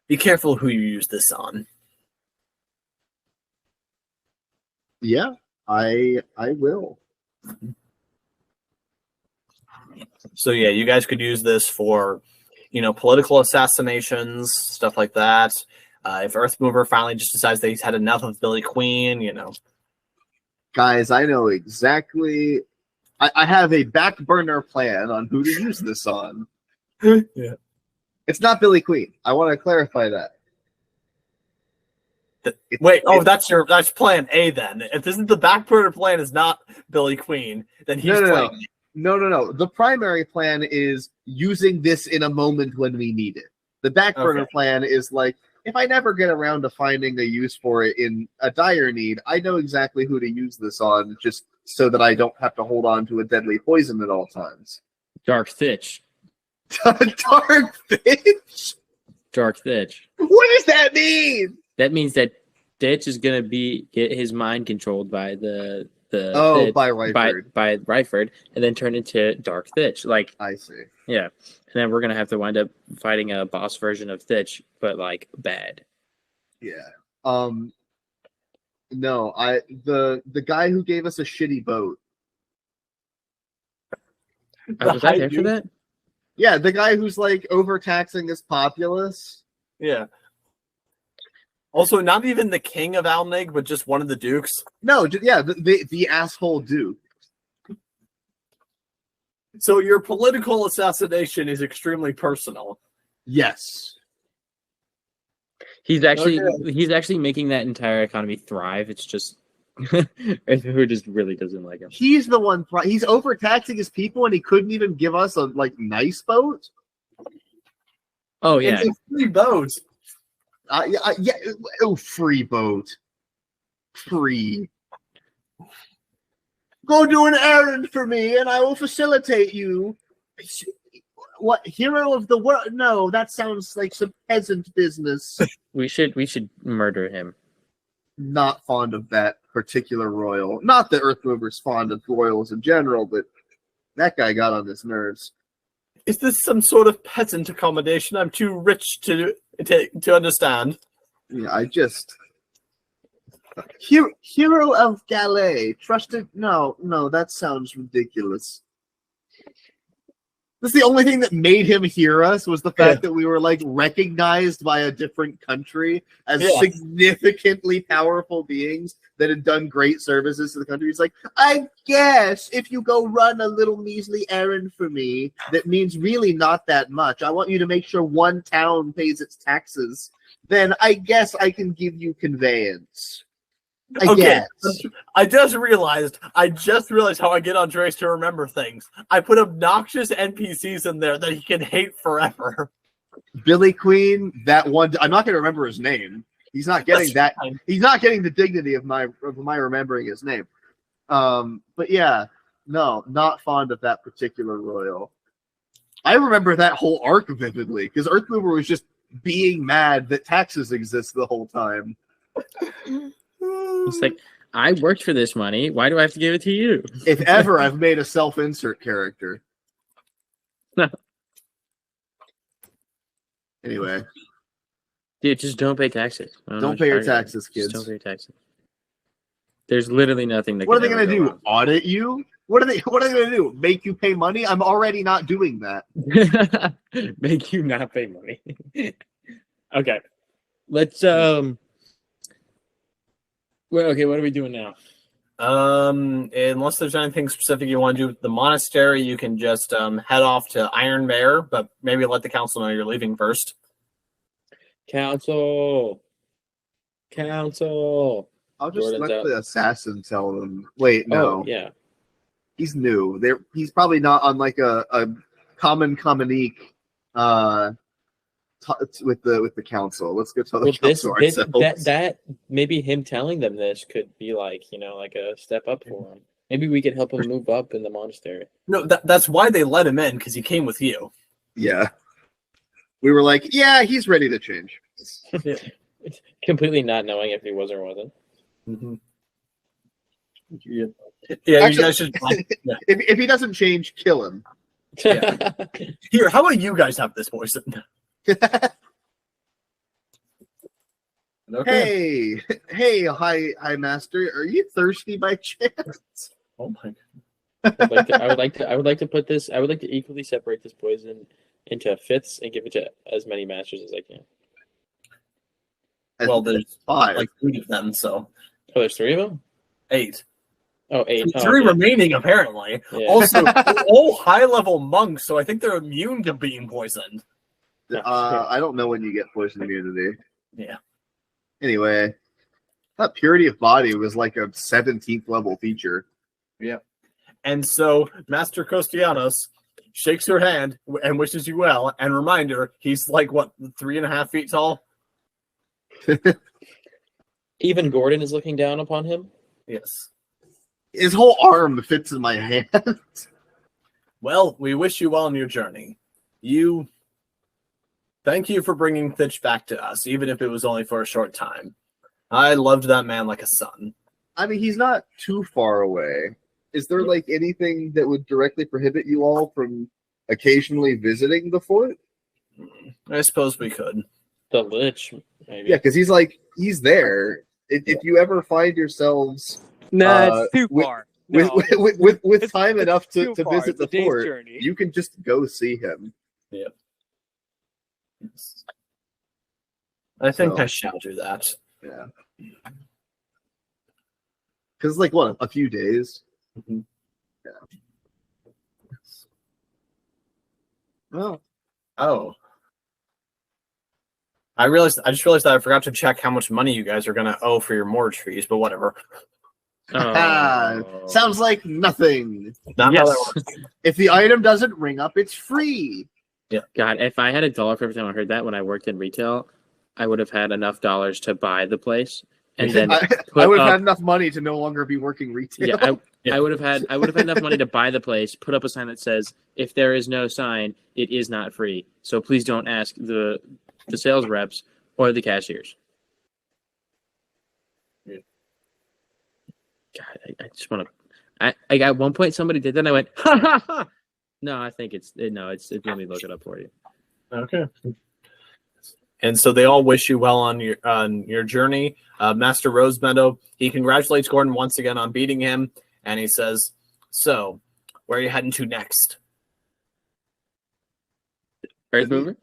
be careful who you use this on. Yeah, I will. So yeah, you guys could use this for, political assassinations, stuff like that. If Earthmover finally just decides that he's had enough of Billy Queen, Guys, I know exactly. I have a back burner plan on who to use this on. Yeah. It's not Billy Queen. I want to clarify that. That's plan A then. If this is the back burner plan is not Billy Queen, then he's playing. No. The primary plan is using this in a moment when we need it. The back burner plan is like, if I never get around to finding a use for it in a dire need, I know exactly who to use this on, just so that I don't have to hold on to a deadly poison at all times. Dark Thitch. Dark Thitch? Dark Thitch. What does that mean? That means that Thitch is gonna get his mind controlled by by Ryford, and then turn into Dark Thitch. Like, I see. Yeah, and then we're gonna have to wind up fighting a boss version of Thitch, but like bad. Yeah. No, the guy who gave us a shitty boat. Was I there for that? Yeah, the guy who's like overtaxing his populace. Yeah. Also, not even the king of Alnig, but just one of the dukes. No, the asshole duke. So your political assassination is extremely personal. Yes. He's actually making that entire economy thrive. It's just who just really doesn't like him. He's the one. He's overtaxing his people, and he couldn't even give us a nice boat. Oh yeah, it's a free boat. Yeah. Oh, free boat. Free. Go do an errand for me, and I will facilitate you. What, hero of the world? No, that sounds like some peasant business. We should murder him. Not fond of that particular royal. Not that Earthmover's fond of royals in general, but that guy got on his nerves. Is this some sort of peasant accommodation? I'm too rich to understand. Yeah, I just... Hero of Galay. Trusted... No, that sounds ridiculous. That's the only thing that made him hear us, was the fact that we were recognized by a different country as significantly powerful beings that had done great services to the country. He's like, I guess if you go run a little measly errand for me, that means really not that much. I want you to make sure one town pays its taxes. Then I guess I can give you conveyance. I guess. I just realized how I get Andres to remember things. I put obnoxious NPCs in there that he can hate forever. Billy Queen, that one. I'm not going to remember his name. He's not getting that. He's not getting the dignity of my remembering his name. But yeah, no, not fond of that particular royal. I remember that whole arc vividly because Earthmover was just being mad that taxes exist the whole time. It's like, I worked for this money. Why do I have to give it to you? If ever I've made a self-insert character. Anyway. Dude, just don't pay taxes. Don't pay your taxes, kids. Just don't pay your taxes. There's literally nothing that. What are they going to do? Audit you? What are they going to do? Make you pay money? I'm already not doing that. Make you not pay money. Okay. Let's Well, okay, what are we doing now? Unless there's anything specific you want to do with the monastery, you can just head off to Iron Bear, but maybe let the council know you're leaving first. Council. I'll just let the assassin tell them. Wait, no. Oh, yeah. He's new. He's probably not on a commonique with the council. Let's go tell the council ourselves. That maybe him telling them this could be a step up for him. Maybe we could help him move up in the monastery. No, that's why they let him in, because he came with you. Yeah. We were like, yeah, he's ready to change. Completely not knowing if he was or wasn't. Mm-hmm. Yeah, actually, you guys should. Yeah. If he doesn't change, kill him. Yeah. Here, how about you guys have this poison? Okay. Hey, hi, master. Are you thirsty by chance? Oh my God. I would like to equally separate this poison into fifths and give it to as many masters as I can. Well, there's 5. like 8 of them, so Oh, there's 3 of them? 8. Oh, 8. Oh, 3 okay. remaining, apparently. Yeah. Also, they're all high-level monks, so I think they're immune to being poisoned. I don't know when you get poison immunity. Yeah. Anyway, that purity of body was like a 17th level feature. Yeah. And so Master Kostianos shakes her hand and wishes you well, and reminder, he's like, what, 3.5 feet tall? Even Gordon is looking down upon him? Yes. His whole arm fits in my hand. Well, we wish you well on your journey. Thank you for bringing Thitch back to us, even if it was only for a short time. I loved that man like a son. I mean, he's not too far away. Is there like anything that would directly prohibit you all from occasionally visiting the fort? I suppose we could. The Lich, maybe. Yeah, because he's there. If you ever find yourselves Nah, it's too far. No, with time it's enough too to far. visit It's the a day's fort, journey. you can just go see him. Yeah. Yes. I think So- I shall do that. Yeah. Because like what, a few days? Mhm. Yeah. Well, Oh. I just realized that I forgot to check how much money you guys are gonna owe for your mortgage fees, but whatever. Oh. sounds like nothing. Not how that Yes. works. If the item doesn't ring up, it's free. God, if I had $1 for every time I heard that when I worked in retail, I would have had enough dollars to buy the place and then I put would have up. had enough money to no longer be working retail. Yeah, I would have had enough money to buy the place, put up a sign that says, "If there is no sign, it is not free. So please don't ask the sales reps or the cashiers." Yeah. God, I just want to. I at one point somebody did that, and I went, "Ha ha ha!" No, I think it's let me look it up for you. Okay. And so they all wish you well on your journey. Master Rosemeadow, he congratulates Gordon once again on beating him, and he says, "So, where are you heading to next?" Earth Mover.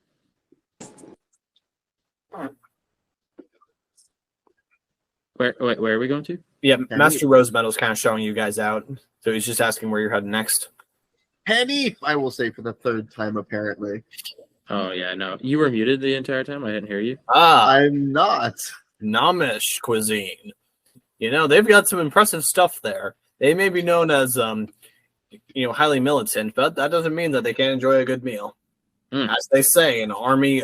Where are we going to? Yeah, Master Rosemedow's kind of showing you guys out, so he's just asking where you're heading next. Panip, I will say for the 3rd time apparently. Oh yeah, no, you were muted the entire time. I didn't hear you. I'm not. Nomish cuisine. You know, they've got some impressive stuff there. They may be known as, highly militant, but that doesn't mean that they can't enjoy a good meal. As they say, an army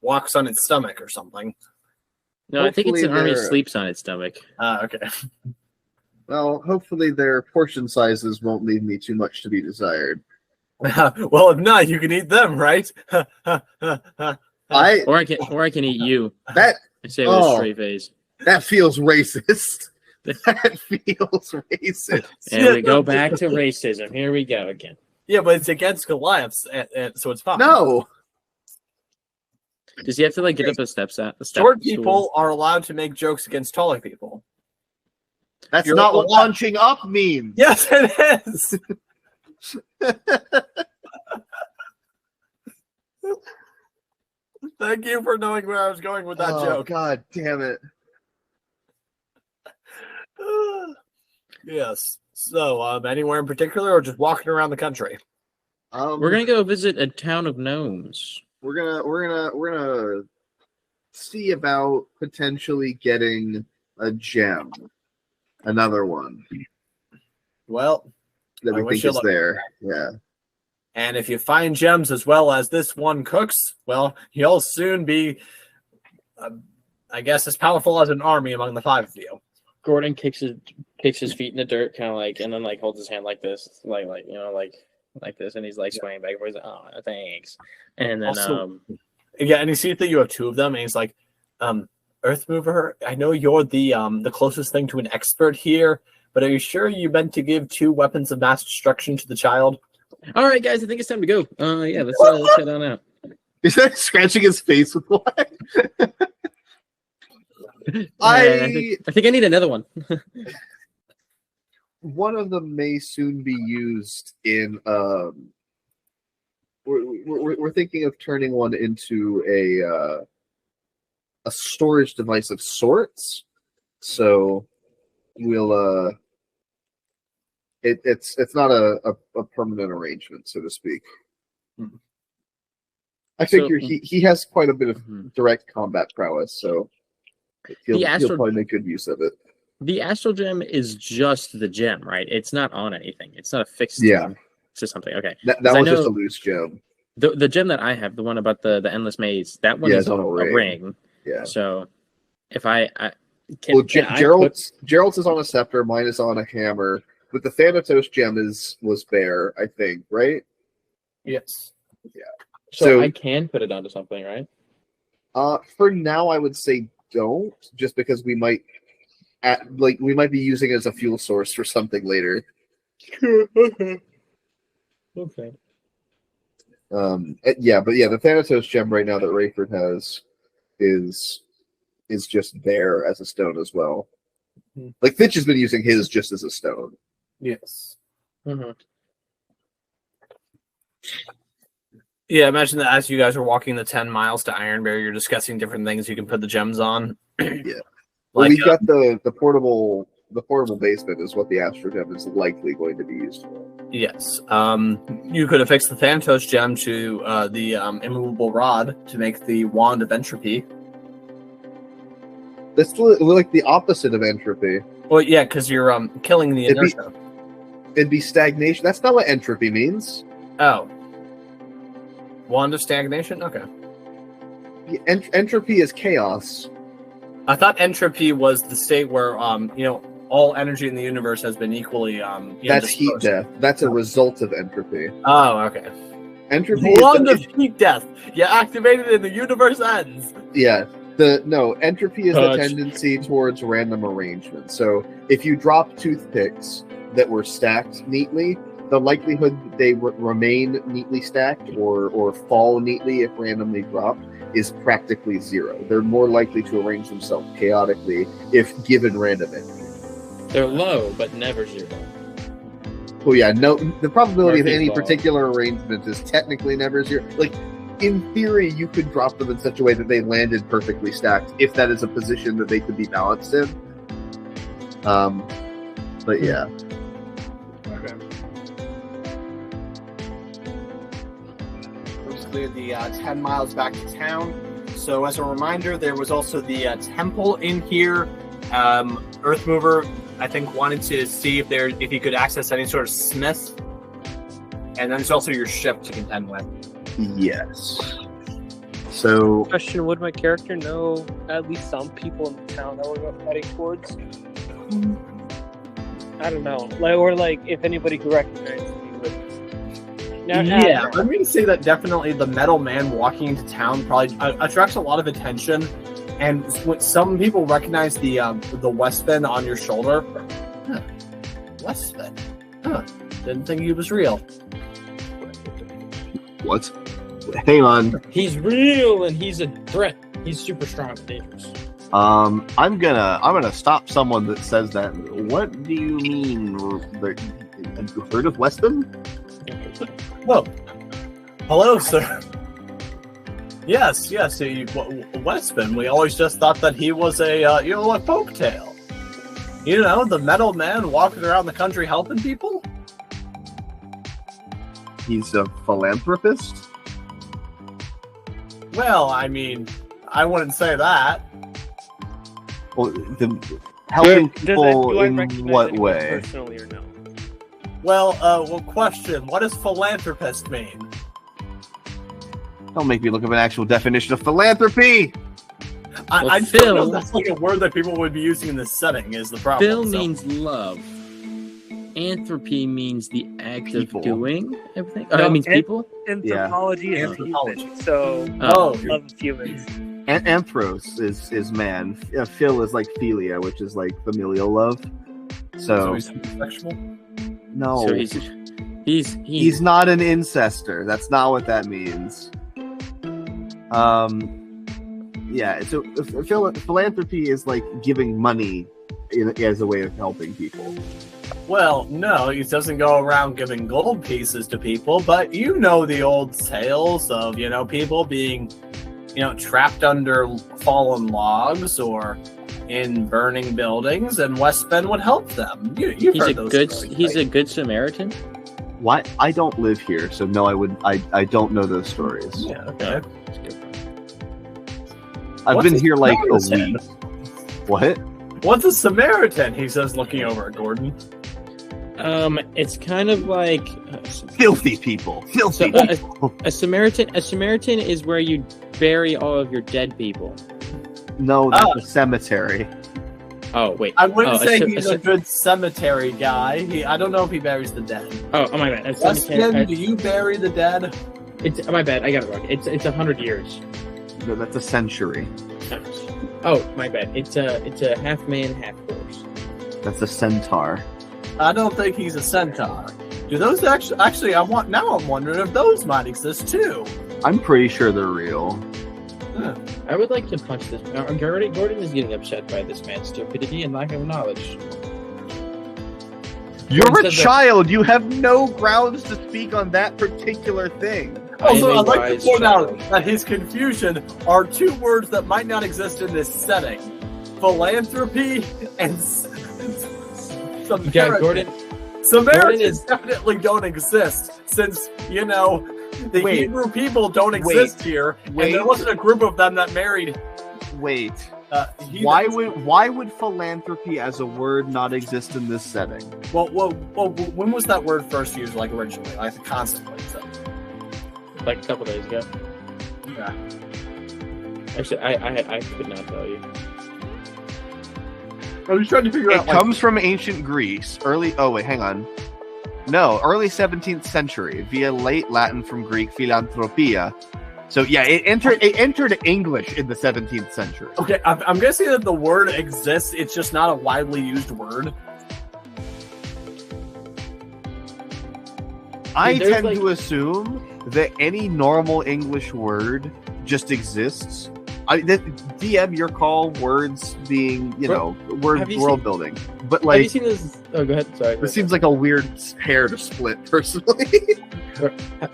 walks on its stomach or something. No, I think it's an Hopefully army they're- sleeps on its stomach. Okay. Well, hopefully their portion sizes won't leave me too much to be desired. Well, if not, you can eat them, right? I Or I can eat you. that I say with a straight face. that feels racist. That feels racist. And we go back to racism. Here we go again. Yeah, but it's against Goliaths, so it's fine. No, Does he have to like get up a step Short people are allowed to make jokes against taller people. that's You're not what allowed- punching up means. Yes, it is. Thank you for knowing where I was going with that Oh, joke. God damn it. Yes. So, anywhere in particular, or just walking around the country? We're gonna go visit a town of gnomes. We're gonna see about potentially getting a gem, another one Well, that I we wish think you is luck. there. Yeah. and if you find gems as well as this one cooks, well, you'll soon be, I guess, as powerful as an army among the 5 of you. Gordon kicks his feet in the dirt, kind of like, and then like holds his hand like this, like this, and he's like swaying back and forth. He's like, "Oh, thanks." And then Also- Yeah, and you see that you have 2 of them, and he's like, Earth Mover, I know you're the closest thing to an expert here, but are you sure you meant to give 2 weapons of mass destruction to the child? all right, guys, I think it's time to go. Yeah, let's head on out. Is that scratching his face with what? I think I need another one. One of them may soon be used in. We're thinking of turning one into storage device of sorts. So we'll it's not a permanent arrangement, so to speak. I figure he has quite a bit of direct combat prowess, so he'll probably make good use of it. The Astral Gem is just the gem, right? It's not on anything. It's not affixed to something. Okay. That was just a loose gem. The gem that I have, the one about the endless maze, that one is on a ring. Yeah. So if Gerald's is on a scepter, mine is on a hammer, but the Thanatos gem was bare, I think, right? Yes. Yeah. So I can put it onto something, right? For now, I would say don't, just because we might be using it as a fuel source for something later. Okay. The Thanatos gem right now that Rayford has is just there as a stone as well. Like Thitch has been using his just as a stone. Yes. Yeah, imagine that as you guys are walking the 10 miles to Ironbarrier, you're discussing different things you can put the gems on. Yeah. Well, we've got the portable basement is what the Astro Gem is likely going to be used for. Yes. You could affix the Thanatos gem to the immovable rod to make the Wand of Entropy. That's like the opposite of entropy. Well, yeah, because you're killing the inertia. It'd be stagnation. That's not what entropy means. Oh. Wand of stagnation? Okay. Entropy is chaos. I thought entropy was the state where, all energy in the universe has been equally, that's heat death. That's a result of entropy. Oh, okay. Entropy Wand of heat death. You activate it and the universe ends. Yeah. Entropy is the tendency towards random arrangement. So if you drop toothpicks that were stacked neatly, the likelihood that they remain neatly stacked or fall neatly if randomly dropped is practically zero. They're more likely to arrange themselves chaotically if given random entry. They're low, but never zero. Well, yeah, no. The probability of any particular arrangement is technically never zero. Like, in theory, you could drop them in such a way that they landed perfectly stacked if that is a position that they could be balanced in. But yeah. Okay. Let's clear the 10 miles back to town. So, as a reminder, there was also the temple in here. Earthmover, I think, wanted to see if he could access any sort of smith. And then there's also your ship to contend with. Yes. So, question: would my character know at least some people in the town that we're heading towards? I don't know, if anybody could recognize me with. I'm going to say that definitely the metal man walking into town probably attracts a lot of attention, and when some people recognize the Wesban on your shoulder. Huh. Wesban. Huh. Didn't think he was real. What? Hang on. He's real and he's a threat. He's super strong and dangerous. I'm gonna stop someone that says that. What do you mean? Have you heard of Wesban? Whoa. Hello, sir. Yes. Wesban. We always just thought that he was a folktale. The metal man walking around the country helping people. He's a philanthropist? Well, I mean, I wouldn't say that. Well, helping people in what way? Personally or no? Well, question. What does philanthropist mean? Don't make me look up an actual definition of philanthropy! I don't know that's like a word that people would be using in this setting is the problem. Phil means love. Anthropy means the act of doing everything. It means people. Anthropology is human. So love of humans. Anthros is man. Phil is like philia, which is like familial love. So he's sexual? No. So he's not an incester. That's not what that means. So philanthropy is like giving money as a way of helping people. Well, no, he doesn't go around giving gold pieces to people, but the old tales of, people being, trapped under fallen logs or in burning buildings, and Wesban would help them. You've heard those stories, he's right? a good Samaritan. What? I don't live here, so no, I don't know those stories. Yeah, okay. I've What's been here like a Samaritan? week. What? What's a Samaritan? He says, looking over at Gordon. It's kind of like Filthy people. Filthy So, people. a Samaritan. A Samaritan is where you bury all of your dead people. No, that's a cemetery. Oh wait, I wouldn't say a he's a good cemetery guy. I don't know if he buries the dead. Oh, my bad. Wesban, do you bury the dead? It's my bad. I got it wrong. It's 100 years. No, that's a century. Oh, my bad. It's a half man, half horse. That's a centaur. I don't think he's a centaur. Do those actually? I'm wondering if those might exist too. I'm pretty sure they're real. I would like to punch this. Gordon is getting upset by this man's stupidity and lack of knowledge. You're a child. You have no grounds to speak on that particular thing. Also, I'd like to point out that his confusion are two words that might not exist in this setting: philanthropy and Samaritan. Yeah, Gordon. Samaritans definitely don't exist, since the Hebrew people don't exist here, and there wasn't a group of them that married. Wait. Why would philanthropy as a word not exist in this setting? Well, when was that word first used, like originally, like constantly? So. Like a couple days ago. Yeah. Actually, I could not tell you. I was trying to figure out. It comes from ancient Greece. Early 17th century via late Latin from Greek philanthropia. So yeah, it entered English in the 17th century. Okay, I'm gonna say that the word exists. It's just not a widely used word. I tend to assume that any normal English word just exists. DM your call, words being, world building. But like, have you seen this? Oh, go ahead. Sorry. This seems like a weird hair to split, personally.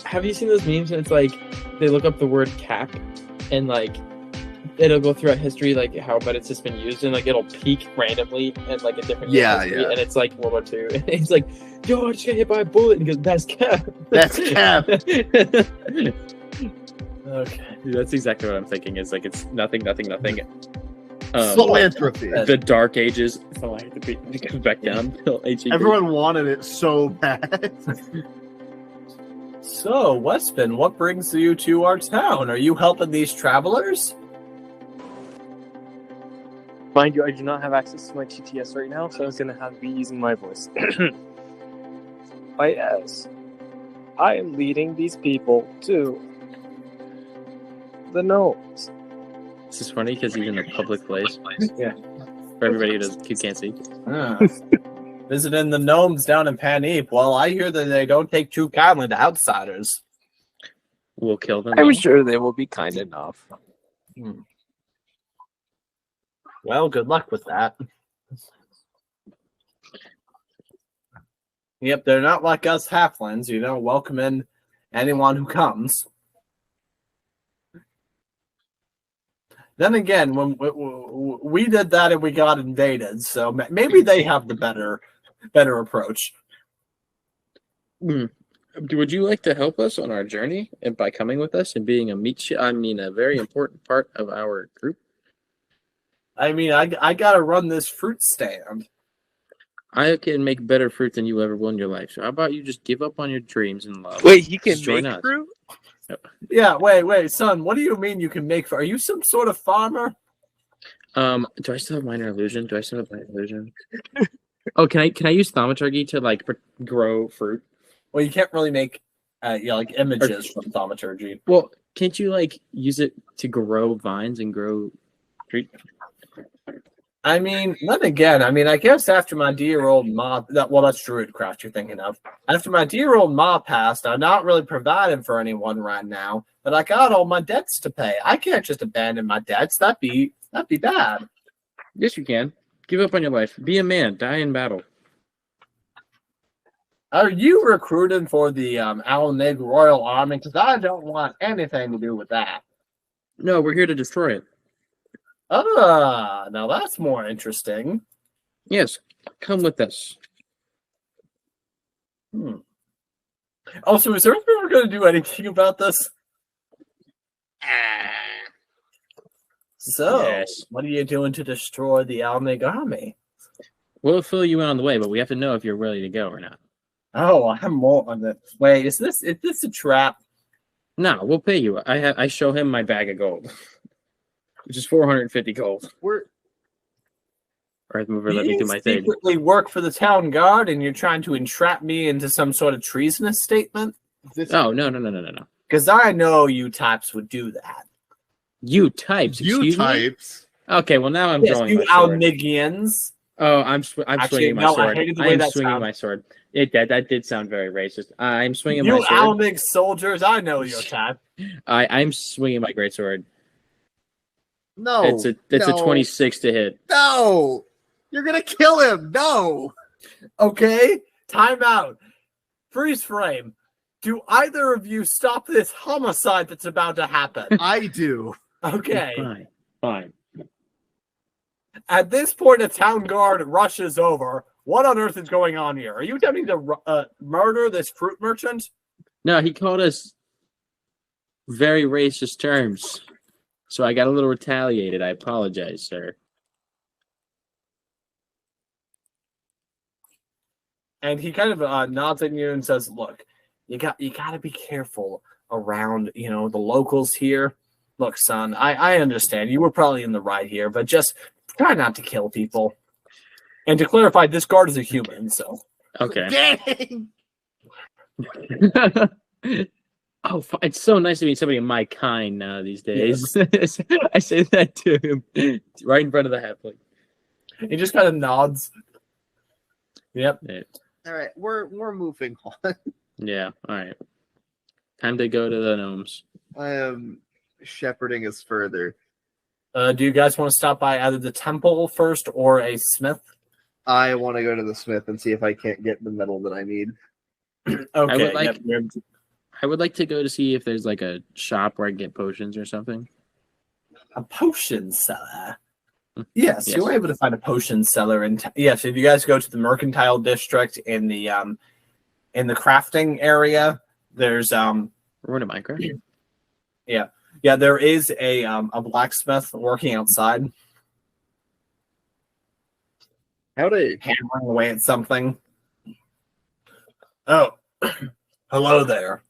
Have you seen those memes? And it's like they look up the word cap, and like it'll go throughout history, like how but it's just been used, and like it'll peak randomly at like a different history, and it's like World War II. And he's like, "Yo, I just got hit by a bullet," and he goes, "That's cap." That's cap. Okay. Dude, that's exactly what I'm thinking. Is like it's nothing. Philanthropy. The Dark Ages. Philanthropy. It goes back down. Everyone wanted it so bad. So, Wesban, what brings you to our town? Are you helping these travelers? Mind you, I do not have access to my TTS right now, so I was going to have to be using my voice. Yes, I am leading these people to the gnomes. This is funny because he's in a public place. Yeah. For everybody who can't see. Visiting the gnomes down in Panip. Well, I hear that they don't take too kindly to outsiders. We'll kill them. I'm sure they will be kind enough. Well, good luck with that. Yep, they're not like us halflings, welcome in anyone who comes. Then again, when we did that and we got invaded, so maybe they have the better approach. Would you like to help us on our journey and by coming with us and being a very important part of our group? I mean, I gotta run this fruit stand. I can make better fruit than you ever will in your life. So how about you just give up on your dreams and love? Wait, he can join make us. fruit? Yeah, wait, son. What do you mean you can make? Are you some sort of farmer? Do I still have minor illusion? Oh, can I use thaumaturgy to like grow fruit? Well, you can't really make images from thaumaturgy. Well, can't you like use it to grow vines and grow fruit? I mean, then again, I guess after my dear old ma, that's Druidcraft you're thinking of. After my dear old ma passed, I'm not really providing for anyone right now, but I got all my debts to pay. I can't just abandon my debts. That'd be bad. Yes, you can. Give up on your life. Be a man. Die in battle. Are you recruiting for the Alnig Royal Army? Because I don't want anything to do with that. No, we're here to destroy it. Ah, now that's more interesting. Yes, come with us. Also, is there ever going to do anything about this? So, Yes. what are you doing to destroy the Almig army? We'll fill you in on the way, but we have to know if you're ready to go or not. Oh, I'm more on the. Wait, is this a trap? No, we'll pay you. I show him my bag of gold, which is 450 gold. Earth mover, let me do my thing. You secretly work for the town guard, and you're trying to entrap me into some sort of treasonous statement? Oh, no. Because I know you types would do that. You types. Excuse me? Okay, well now I'm drawing you my sword. Almigians. Oh, I'm swinging my sword. I'm swinging my sword. That did sound very racist. I'm swinging my sword. You Almig soldiers, I know your type. I'm swinging my great sword. No, it's a 26 to hit. No, you're gonna kill him. No. Okay, time out. Freeze frame. Do either of you stop this homicide that's about to happen? I do. Okay. Fine. At this point, a town guard rushes over. What on earth is going on here? Are you attempting to murder this fruit merchant? No, he called us very racist terms. So I got a little retaliated. I apologize, sir. And he kind of nods at you and says, "Look, you got to be careful around, the locals here. Look, son, I understand you were probably in the right here, but just try not to kill people. And to clarify, this guard is a human, so okay." Dang. Oh, it's so nice to meet somebody of my kind now these days. Yes. I say that to him right in front of the halfling. He just kind of nods. Yep. Yeah. All right, we're moving on. Yeah. All right. Time to go to the gnomes. I am shepherding us further. Do you guys want to stop by either the temple first or a smith? I want to go to the smith and see if I can't get the metal that I need. Okay. I would like to go to see if there's like a shop where I can get potions or something. A potion seller? Yes, you were able to find a potion seller. Yes, if you guys go to the mercantile district in the crafting area, there's We're in Minecraft. Yeah, there is a blacksmith working outside. Howdy. Hammering away at something. Oh, hello there.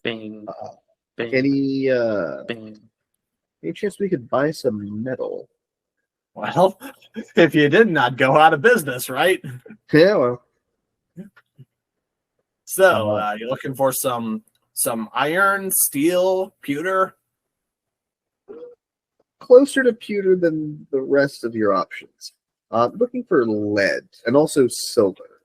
Bing. Bing. Any chance we could buy some metal? Well, if you didn't, I'd go out of business, right? Yeah, well. So, you're looking for some iron, steel, pewter? Closer to pewter than the rest of your options. Looking for lead and also silver.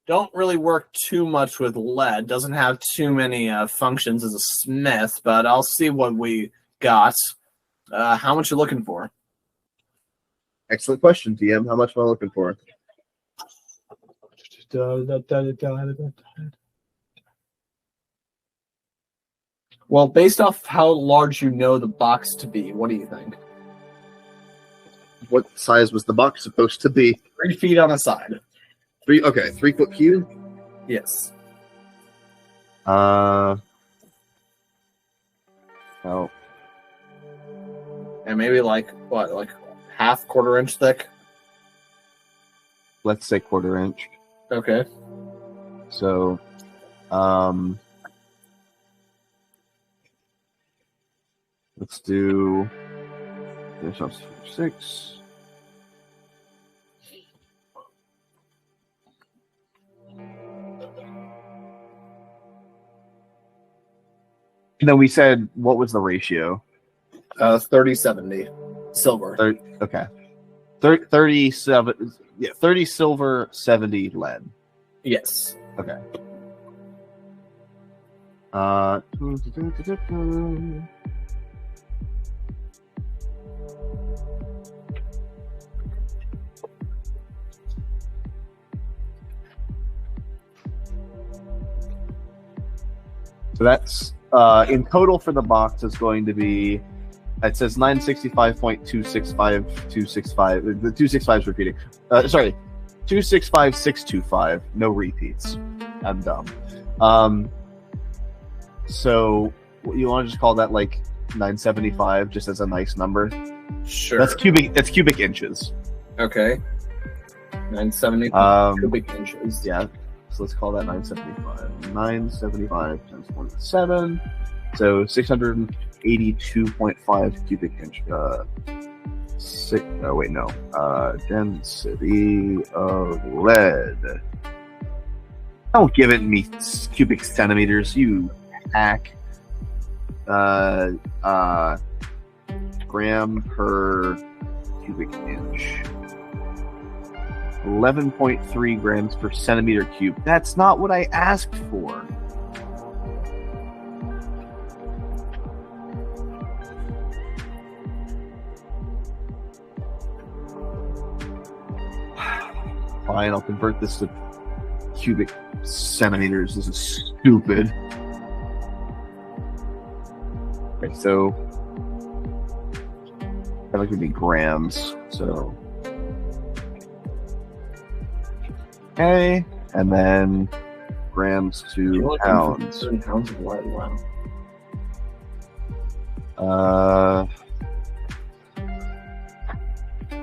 Don't really work too much with lead. Doesn't have too many functions as a smith, but I'll see what we got. How much you looking for? Excellent question, DM. How much am I looking for? Well, based off how large you know the box to be, what do you think? What size was the box supposed to be? 3 feet on a side. 3 foot cube? Yes. Oh. And maybe like half, quarter inch thick? Let's say quarter inch. Okay. So, let's do this up 6. And then we said, what was the ratio? 30-70 silver. Okay. 37. Yeah, 30 silver, 70 lead. Yes. Okay. So that's in total for the box is going to be, it says 965.265265. The 265 is repeating. Sorry, 265625. No repeats. I'm dumb. So you want to just call that like 975, just as a nice number? Sure. That's cubic inches. Okay. 975 cubic inches. Yeah. So let's call that 975. 975 times 1.7. So 682.5 cubic inch. Density of lead. Don't give it me cubic centimeters, you hack. Gram per cubic inch. 11.3 grams per centimeter cube. That's not what I asked for. Fine, I'll convert this to cubic centimeters. This is stupid. Okay, so that would be grams. So okay, and then grams to pounds. Pounds of lead. Wow.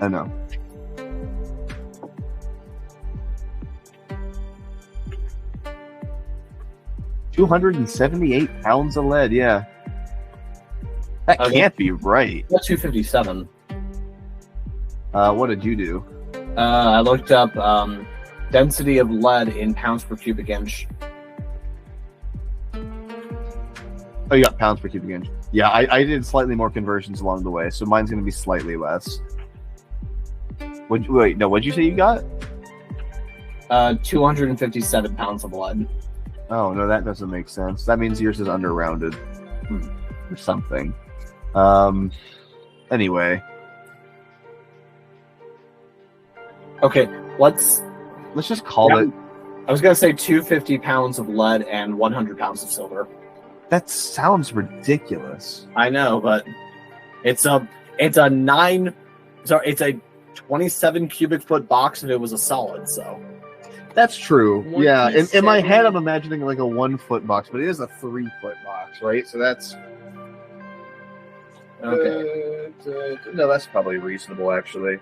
I know. £278 of lead. Yeah, that can't be right. That's 257. What did you do? I looked up density of lead in pounds per cubic inch. Oh, you got pounds per cubic inch. Yeah, I did slightly more conversions along the way, so mine's going to be slightly less. What'd you say you got? 257 pounds of lead. Oh, no, that doesn't make sense. That means yours is under-rounded. Or something. Anyway. Okay, let's just call it. I was going to say 250 pounds of lead and 100 pounds of silver. That sounds ridiculous. I know, but it's a 27 cubic foot box if it was a solid, so. That's true. Yeah, in my 1.7. head, I'm imagining like a 1 foot box, but it is a 3 foot box, right? So that's Okay. No, that's probably reasonable, actually.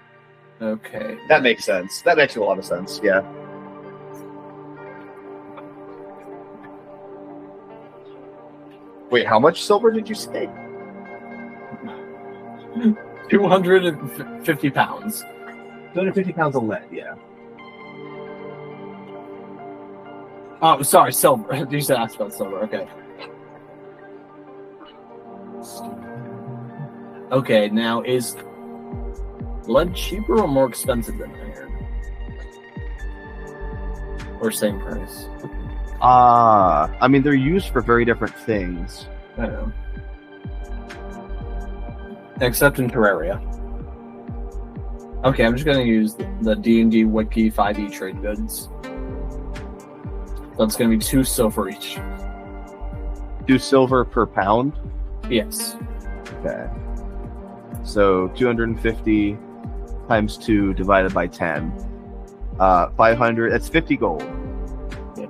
Okay. That makes sense. That makes a lot of sense. Yeah. Wait, how much silver did you say? 250 pounds. 250 pounds of lead. Yeah. Oh, sorry, silver. You said asked about silver. Okay. Okay, now is lead cheaper or more expensive than iron? Or same price? I mean, they're used for very different things. I know. Except in Terraria. Okay, I'm just gonna use the D&D Wiki 5e trade goods. That's gonna be 2 silver each. 2 silver per pound? Yes. Okay. So 250 times 2 divided by 10. 500, that's 50 gold. Yep.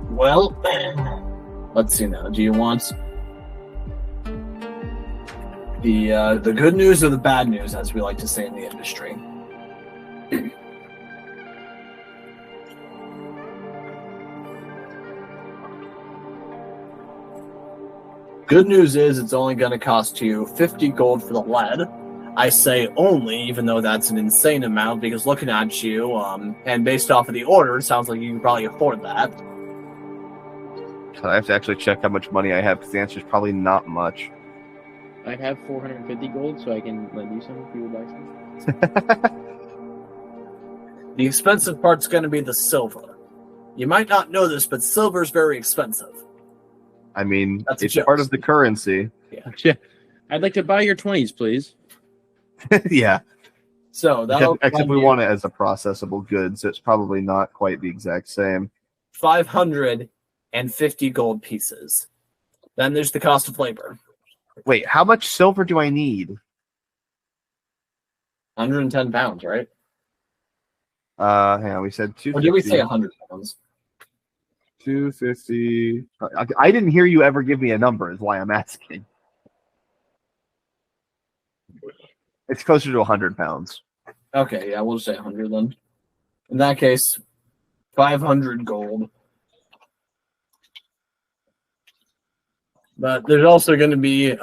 Well, let's see now. Do you want the good news or the bad news, as we like to say in the industry? Good news is it's only going to cost you 50 gold for the lead. I say only, even though that's an insane amount, because looking at you, and based off of the order, it sounds like you can probably afford that. I have to actually check how much money I have, because the answer is probably not much. I have 450 gold, so I can lend you some if you would like some. The expensive part's going to be the silver. You might not know this, but silver is very expensive. I mean, That's a it's joke. part of the currency. Yeah. I'd like to buy your 20s, please. Yeah. So that'll Except we run you want it as a processable good, so it's probably not quite the exact same. 550 gold pieces. Then there's the cost of labor. Wait, how much silver do I need? 110 pounds, right? Hang on, we said 250. Or did we say 100 pounds? 250. I didn't hear you ever give me a number, is why I'm asking. It's closer to 100 pounds. Okay, yeah, we'll just say 100 then. In that case, 500 gold. But there's also going to be,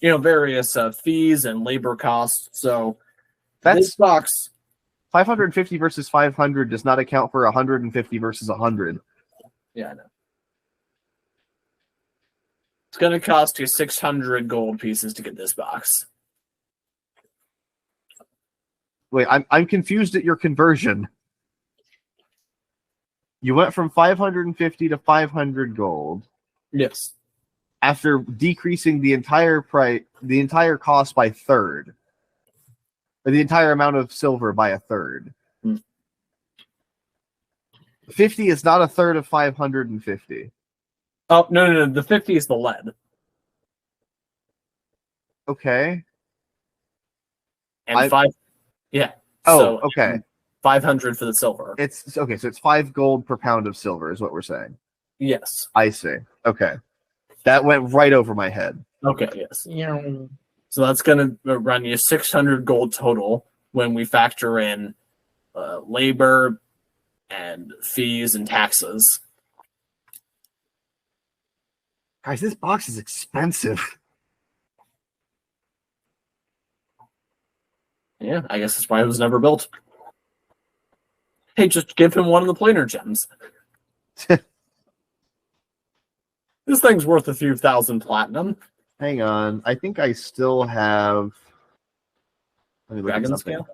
various fees and labor costs. So That's this box, 550 versus 500 does not account for 150 versus 100. yeah, I know. It's going to cost you 600 gold pieces to get this box. Wait, I'm confused at your conversion. You went from 550 to 500 gold Yes. after decreasing the entire cost by third, or the entire amount of silver by a third. 50 is not a third of 550. Oh, no. The 50 is the lead. Okay. And yeah. Oh, So, okay. 500 for the silver. It's okay, so it's 5 gold per pound of silver is what we're saying. Yes. I see. Okay. That went right over my head. Okay, yes. So that's going to run you 600 gold total when we factor in labor and fees and taxes. Guys, this box is expensive. Yeah, I guess that's why it was never built. Hey, just give him one of the planar gems. This thing's worth a few thousand platinum. Hang on. I think I still have... Let me look at Dragon something. scale?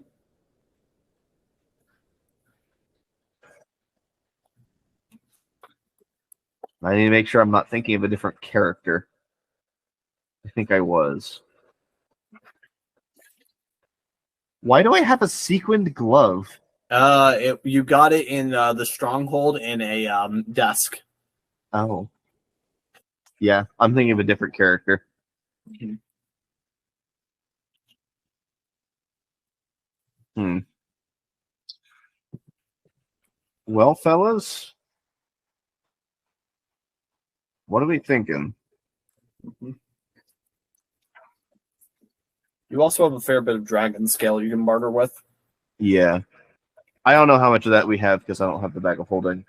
I need to make sure I'm not thinking of a different character. I think I was. Why do I have a sequined glove? You got it in the stronghold in a desk. Oh. Yeah, I'm thinking of a different character. Well, fellas, what are we thinking? You also have a fair bit of dragon scale you can barter with. Yeah. I don't know how much of that we have because I don't have the bag of holding.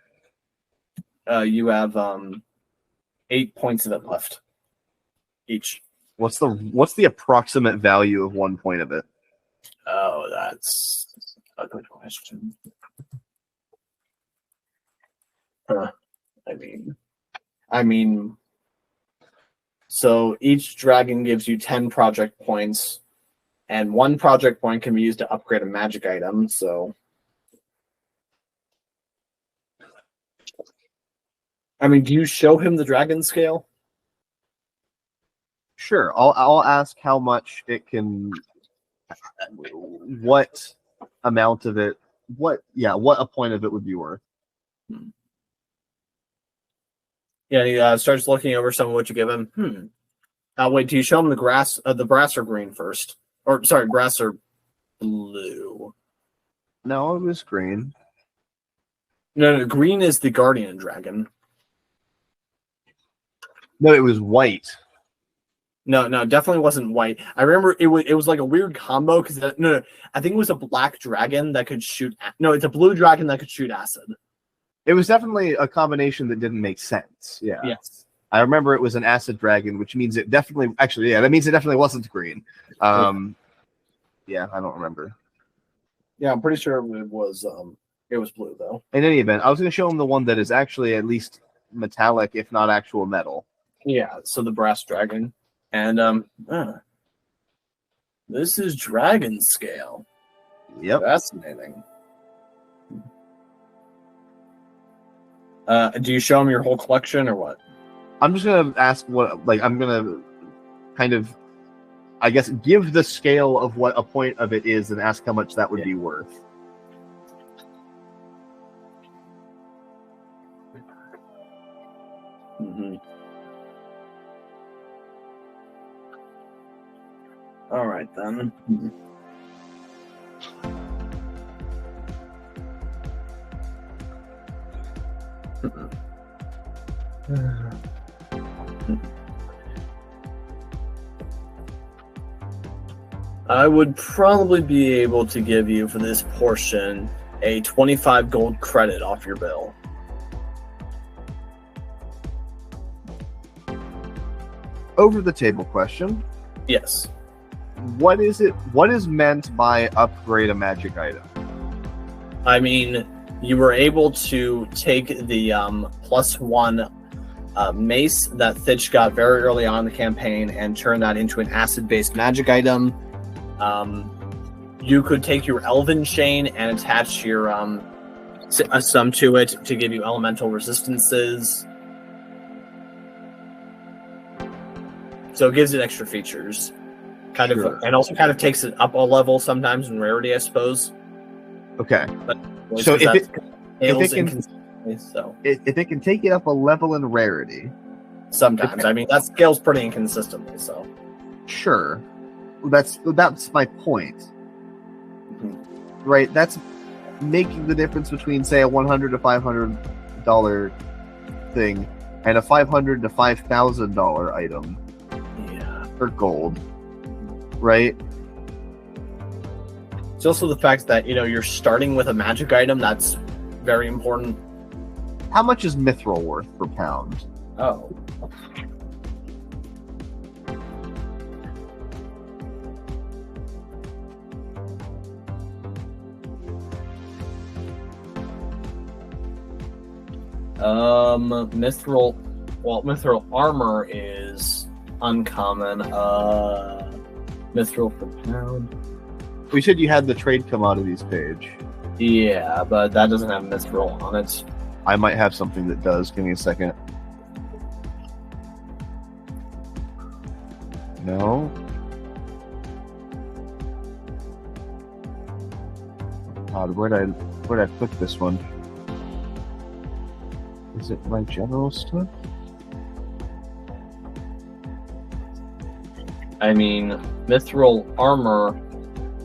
You have 8 points of it left each. What's the approximate value of 1 point of it? Oh, that's a good question. I mean, so each dragon gives you 10 project points, and 1 project point can be used to upgrade a magic item. So, I mean, do you show him the dragon scale? Sure. I'll ask how much it can. What amount of it? What a point of it would be worth. Yeah, he starts looking over some of what you give him. Wait, do you show him the brass or green first? Or, sorry, brass or blue? No, it was green. No, green is the guardian dragon. No, it was white. No, definitely wasn't white. I remember it was like a weird combo because I think it was a black dragon that could shoot. No, it's a blue dragon that could shoot acid. It was definitely a combination that didn't make sense. Yeah. Yes. I remember it was an acid dragon, which means it definitely that means it definitely wasn't green. Yeah, I don't remember. Yeah, I'm pretty sure it was blue though. In any event, I was going to show him the one that is actually at least metallic, if not actual metal. Yeah, so the brass dragon. And this is dragon scale. Yep. Fascinating. Do you show him your whole collection or what? I'm just gonna ask what, like, I'm gonna kind of, I guess, give the scale of what a point of it is and ask how much that would be worth. Mm-hmm. All right then. I would probably be able to give you for this portion a 25 gold credit off your bill. Over the table question. Yes. What is it? What is meant by upgrade a magic item? I mean, you were able to take the +1 mace that Thitch got very early on in the campaign and turn that into an acid-based magic item. You could take your Elven Chain and attach your some to it to give you elemental resistances. So it gives it extra features. Kind of, and also kind of takes it up a level sometimes in rarity, I suppose. Okay. But, so if it can take it up a level in rarity, sometimes. I mean, that scales pretty inconsistently. So sure, that's my point. Mm-hmm. Right? That's making the difference between, say, a $100 to $500 thing and a $500 to $5,000 item. Yeah. For gold. Right? It's also the fact that, you're starting with a magic item. That's very important. How much is mithril worth per pound? Oh. Mithril armor is uncommon. Mithril per pound. We said you had the trade commodities page. Yeah, but that doesn't have mithril on it. I might have something that does. Give me a second. No. God, where'd I put this one? Is it my general stuff? I mean, mithril armor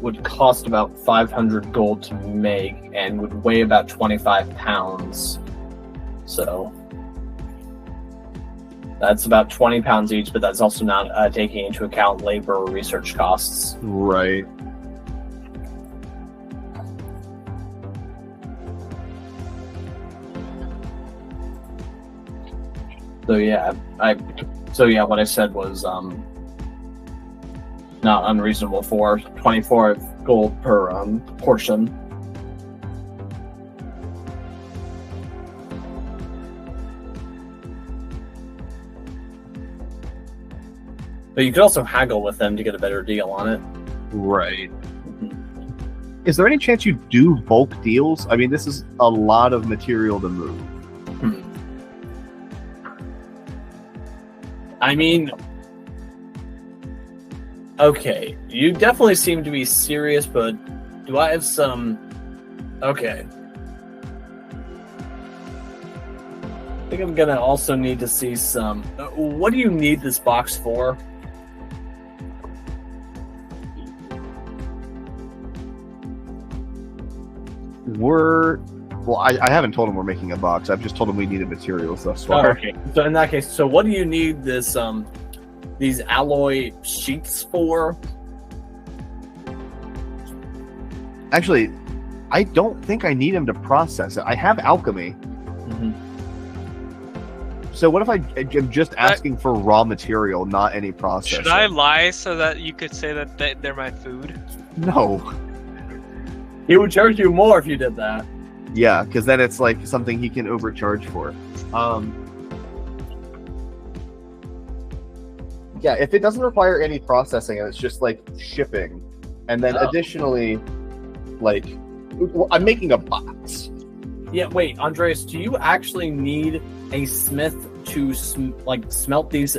would cost about 500 gold to make and would weigh about 25 pounds. So that's about 20 pounds each, but that's also not taking into account labor or research costs. Right. So yeah, what I said was not unreasonable for 24 gold per portion. But you could also haggle with them to get a better deal on it. Right. Is there any chance you do bulk deals? I mean, this is a lot of material to move. I mean, okay, you definitely seem to be serious, but do I have some... Okay. I think I'm gonna also need to see some... What do you need this box for? Well, I haven't told him we're making a box. I've just told him we needed materials thus far. Oh, okay. So in that case, so what do you need this these alloy sheets for? Actually, I don't think I need him to process it. I have alchemy. Mm-hmm. So what if I'm just asking for raw material, not any processing? Should I lie so that you could say that they're my food? No. He would charge you more if you did that. Yeah, because then it's like something he can overcharge for. Yeah, if it doesn't require any processing and it's just like shipping, and then additionally, like, I'm making a box. Yeah, wait, Andreas, do you actually need a smith to smelt these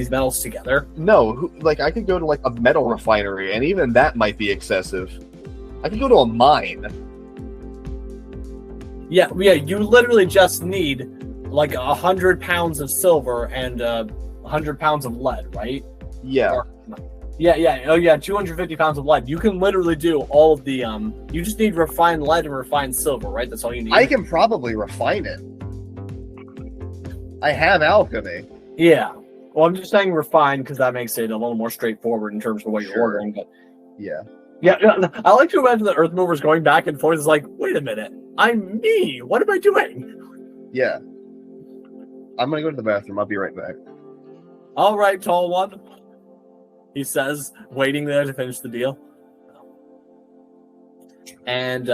metals together? No, like I could go to like a metal refinery, and even that might be excessive. I could go to a mine. Yeah. You literally just need like 100 pounds of silver and 100 pounds of lead, right? Yeah. Yeah. Oh yeah, 250 pounds of lead. You can literally do all of the You just need refined lead and refined silver, right? That's all you need. I can probably refine it. I have alchemy. Yeah. Well, I'm just saying refined because that makes it a little more straightforward in terms of what you're ordering. But yeah. I like to imagine the Earth Movers going back and forth. It's like, wait a minute, I'm me. What am I doing? Yeah. I'm gonna go to the bathroom. I'll be right back. All right, tall one. He says, waiting there to finish the deal. And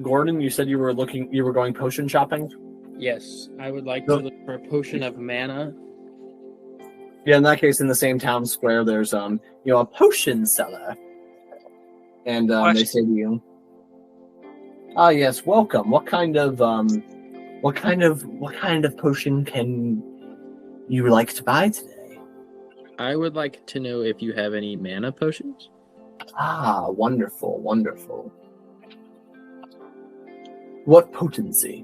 Gordon, you said you were going potion shopping? Yes, I would like to look for a potion of mana. Yeah, in that case, in the same town square, there's a potion seller. And they say to you, "Ah, yes, welcome. What kind of potion can you like to buy today?" I would like to know if you have any mana potions. Ah, wonderful, wonderful. What potency?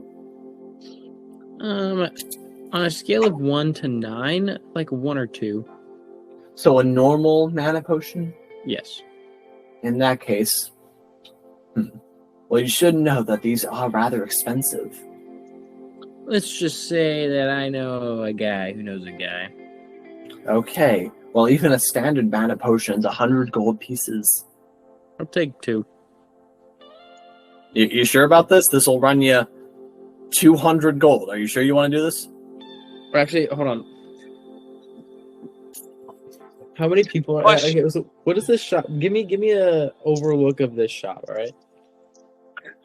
On a scale of 1 to 9, like 1 or 2. So a normal mana potion? Yes. In that case, well, you should know that these are rather expensive. Let's just say that I know a guy who knows a guy. Okay. Well, even a standard mana potion is 100 gold pieces. I'll take 2. You sure about this? This will run you 200 gold. Are you sure you want to do this? Or actually, hold on. How many people are? Okay, so what is this shop? Give me a overlook of this shop. All right.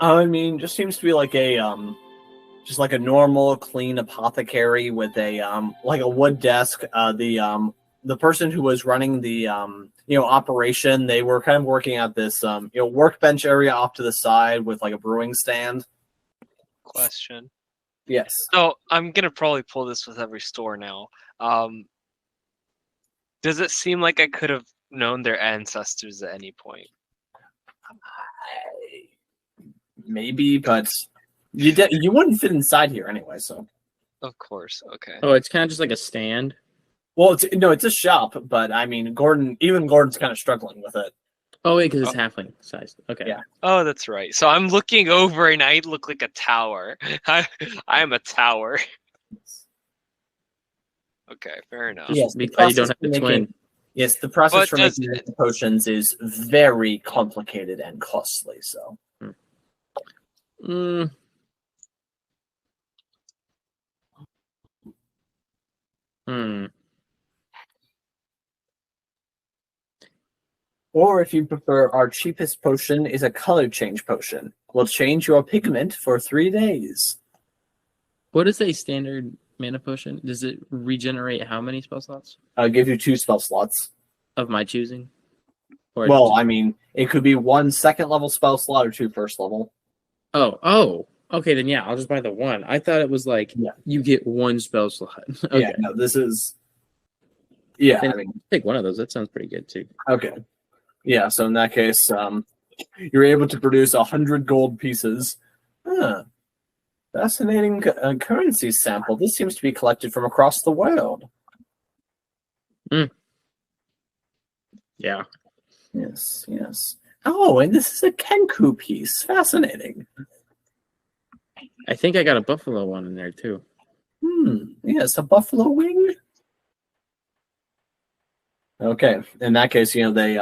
I mean, just seems to be like a just like a normal, clean apothecary with a like a wood desk. The person who was running the operation, they were kind of working at this workbench area off to the side with like a brewing stand. Question. Yes. So I'm gonna probably pull this with every store now. Does it seem like I could have known their ancestors at any point? Maybe, but you wouldn't fit inside here anyway. So. Of course. Okay. Oh, it's kind of just like a stand. Well, it's a shop, but I mean, Gordon's kind of struggling with it. Oh, wait, because it's halfling sized. Okay. Yeah. Oh, that's right. So I'm looking over and I look like a tower. I am a tower. Okay, fair enough. Yes, because you don't have to twin. Yes, the process for making potions is very complicated and costly. So. Or if you prefer, our cheapest potion is a color change potion. We'll change your pigment for 3 days. What is a standard mana potion? Does it regenerate how many spell slots? I'll give you 2 spell slots. Of my choosing? Or I mean, it could be 1 second level spell slot or 2 first level. Oh. Okay, then yeah, I'll just buy the 1. I thought it was like you get 1 spell slot. Okay. Yeah, no, this is... Yeah, I mean, take 1 of those. That sounds pretty good too. Okay. Yeah, so in that case, you're able to produce 100 gold pieces. Fascinating currency sample. This seems to be collected from across the world. Yeah. Yes. Oh, and this is a Kenku piece. Fascinating. I think I got a buffalo one in there too. Yes, a buffalo wing. Okay, in that case, they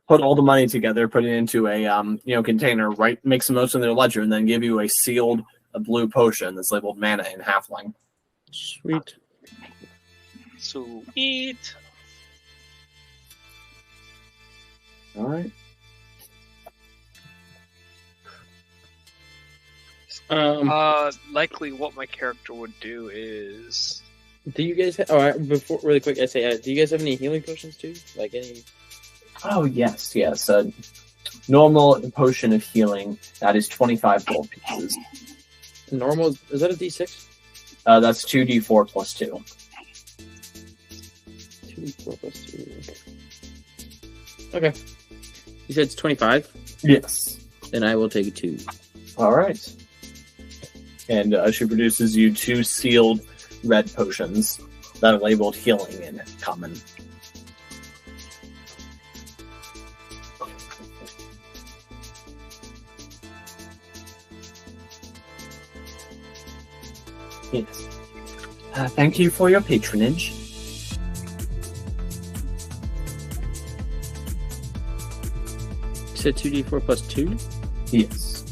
put all the money together, put it into a container, right? Make some notes in their ledger, and then give you a sealed blue potion that's labeled mana in halfling. Sweet. All right. Likely what my character would do is... Do you guys before really quick, I say, do you guys have any healing potions too? Like any... Oh, yes. Normal potion of healing, that is 25 gold pieces. Normal, is that a D6? That's 2d4 plus 2. 2d4 plus 2. Okay. You said it's 25? Yes. Then I will take a 2. All right. And she produces you 2 sealed red potions that are labeled healing in common. Yes. Thank you for your patronage. You said 2d4 plus 2? Yes.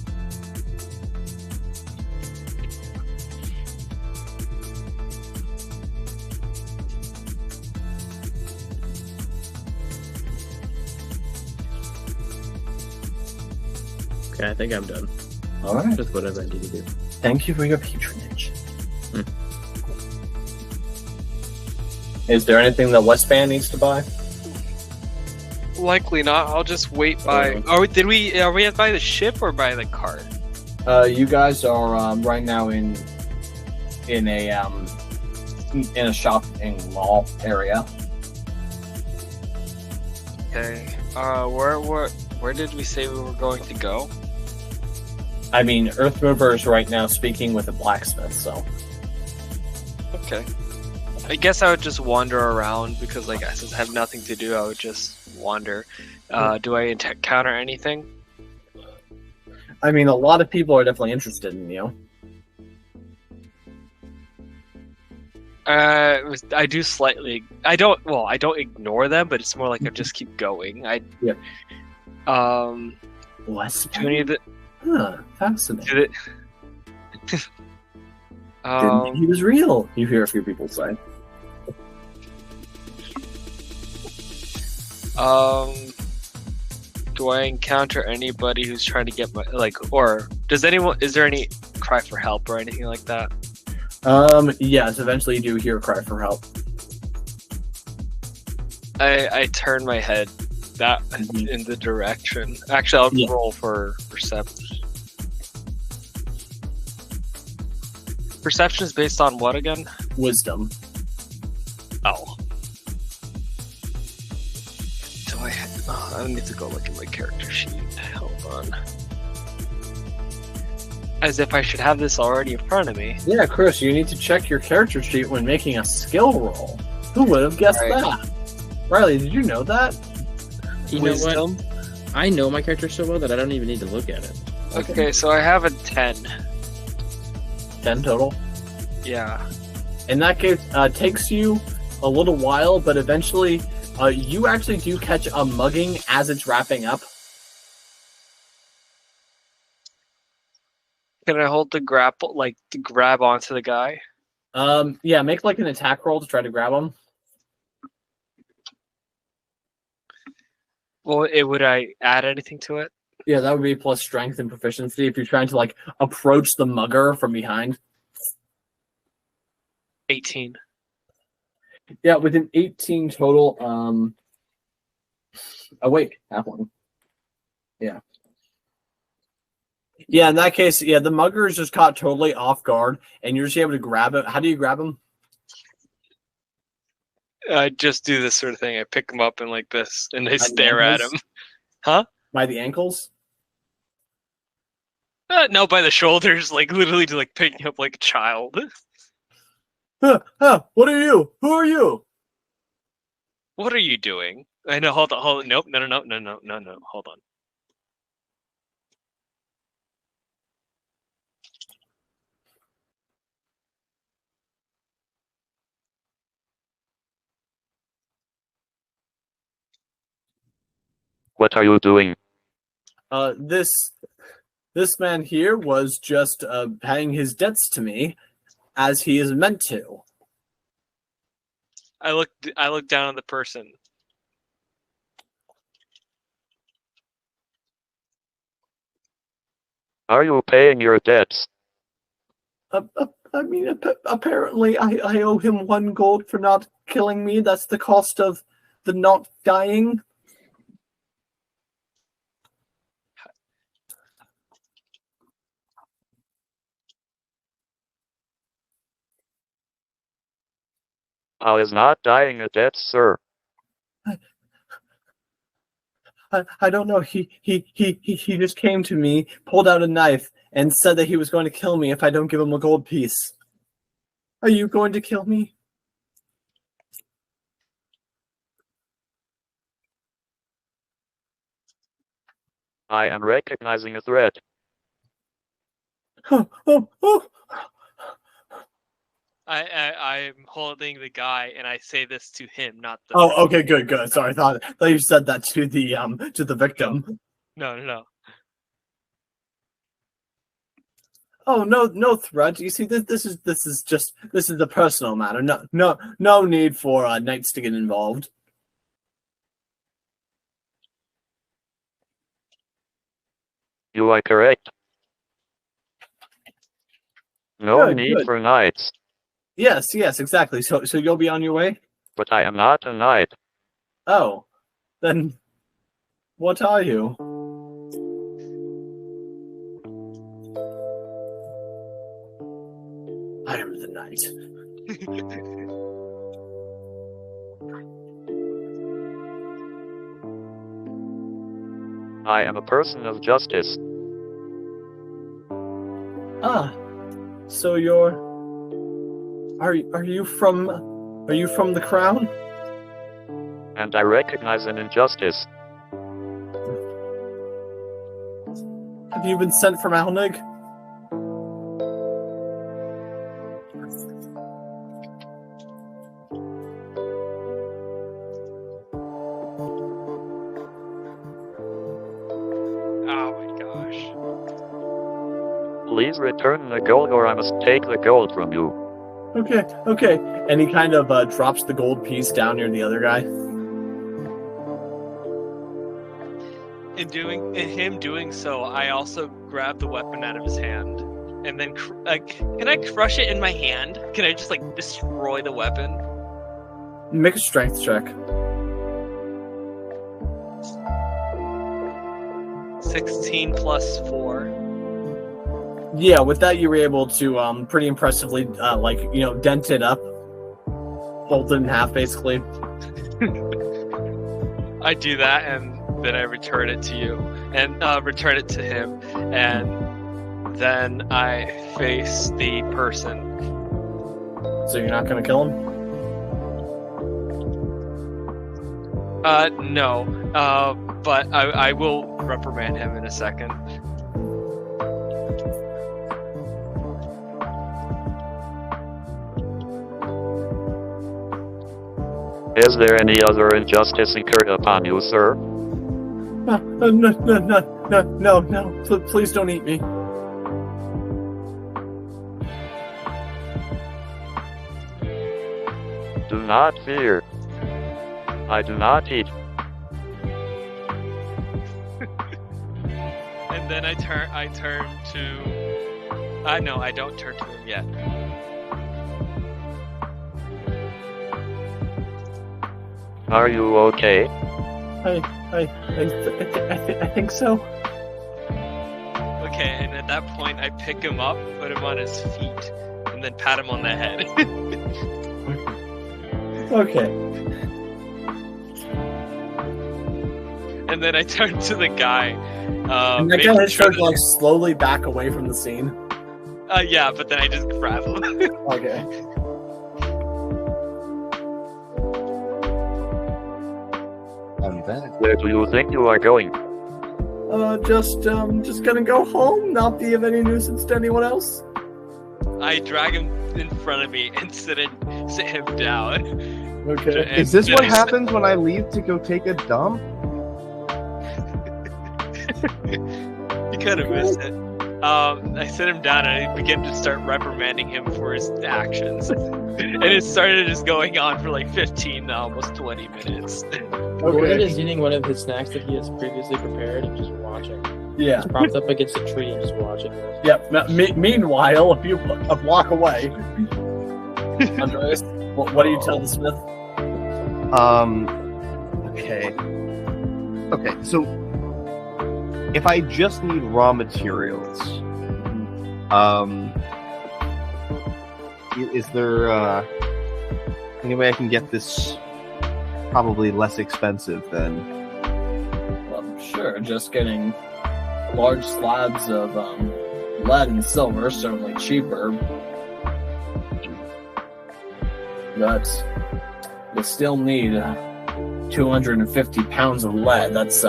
Okay, I think I'm done. All right. Just whatever I need to do. Thank you for your patronage. Is there anything that Wesban needs to buy? Likely not. I'll just wait by. Are we by the ship or by the cart? You guys are right now in a shopping mall area. Okay. Where did we say we were going to go? I mean, Earthmover is right now speaking with a blacksmith, so. Okay. I guess I would just wander around because, like, since I have nothing to do, I would just wander. Do I encounter anything? I mean, a lot of people are definitely interested in you. I do slightly. I don't ignore them, but it's more like I just keep going. Wesban? Do any of the? Huh, fascinating. Did it? Didn't think he was real, you hear a few people say. Do I encounter anybody who's trying to get my or is there any cry for help or anything like that? Yes, eventually you do hear a cry for help. I turn my head in the direction. Actually, I'll roll for perception. Perception is based on what again? Wisdom. Oh. I need to go look at my character sheet. Hold on. As if I should have this already in front of me. Yeah, Chris, you need to check your character sheet when making a skill roll. Who would have guessed that? Riley, did you know that? You know what? I know my character so well that I don't even need to look at it. Okay, so I have a 10. 10 total? Yeah. In that case, takes you a little while, but eventually you actually do catch a mugging as it's wrapping up. Can I hold the grapple, to grab onto the guy? Yeah, make like an attack roll to try to grab him. Well, would I add anything to it? Yeah, that would be plus strength and proficiency if you're trying to approach the mugger from behind. 18. Yeah, with an 18 total. Oh wait, halfling. Yeah. Yeah, in that case, the mugger is just caught totally off guard, and you're just able to grab it. How do you grab him? I just do this sort of thing. I pick him up and like this, and I By stare at him. Huh? By the ankles? No, by the shoulders, literally to picking up like a child. What are you? Who are you? What are you doing? I know. Hold on. Nope. No. Hold on. What are you doing? This man here was just paying his debts to me, as he is meant to. I look down at the person. Are you paying your debts? I mean, apparently I owe him 1 gold for not killing me. That's the cost of the not dying. I is not dying a death, sir. I don't know. He just came to me, pulled out a knife, and said that he was going to kill me if I don't give him a gold piece. Are you going to kill me? I am recognizing a threat. Oh. I'm holding the guy, and I say this to him, not the. Oh, okay, good. Sorry, I thought you said that to the victim. No. Oh, no threat. You see, this is a personal matter. No need for knights to get involved. You are correct. No Good, need good. for knights. Yes, exactly. So you'll be on your way? But I am not a knight. Oh, then what are you? I am the knight. I am a person of justice. Ah, so are you from the crown? And I recognize an injustice. Have you been sent from Alnig? Oh my gosh. Please return the gold or I must take the gold from you. Okay. And he kind of drops the gold piece down near the other guy. In him doing so, I also grab the weapon out of his hand, and then can I crush it in my hand? Can I just destroy the weapon? Make a strength check. 16 plus 4. Yeah, with that you were able to pretty impressively dent it up, fold it in half basically. I do that, and then I return it to you, and return it to him, and then I face the person. So you're not gonna kill him? No. But I will reprimand him in a second. Is there any other injustice incurred upon you, sir? No. Please don't eat me. Do not fear. I do not eat. And then I turn to. No, I don't turn to him yet. Are you okay? I think so. Okay, and at that point, I pick him up, put him on his feet, and then pat him on the head. Okay. And then I turn to the guy. And that guy has started to slowly back away from the scene. Yeah, but then I just grab him. Okay. I'm back. Where do you think you are going? Just gonna go home, not be of any nuisance to anyone else. I drag him in front of me and sit him down. Okay. Is this what happens when I leave to go take a dump? You kind of missed it. I sit him down and I begin to start reprimanding him for his actions. And it started just going on for 15, almost 20 minutes. Gordon is eating one of his snacks that he has previously prepared and just watching. Yeah. He's propped up against a tree and just watching. Yep. Meanwhile, a block away, Andreas, what do you tell the smith? Okay, so if I just need raw materials, is there Any way I can get this probably less expensive than... Well, sure, just getting large slabs of lead and silver, certainly cheaper. But you still need 250 pounds of lead. That's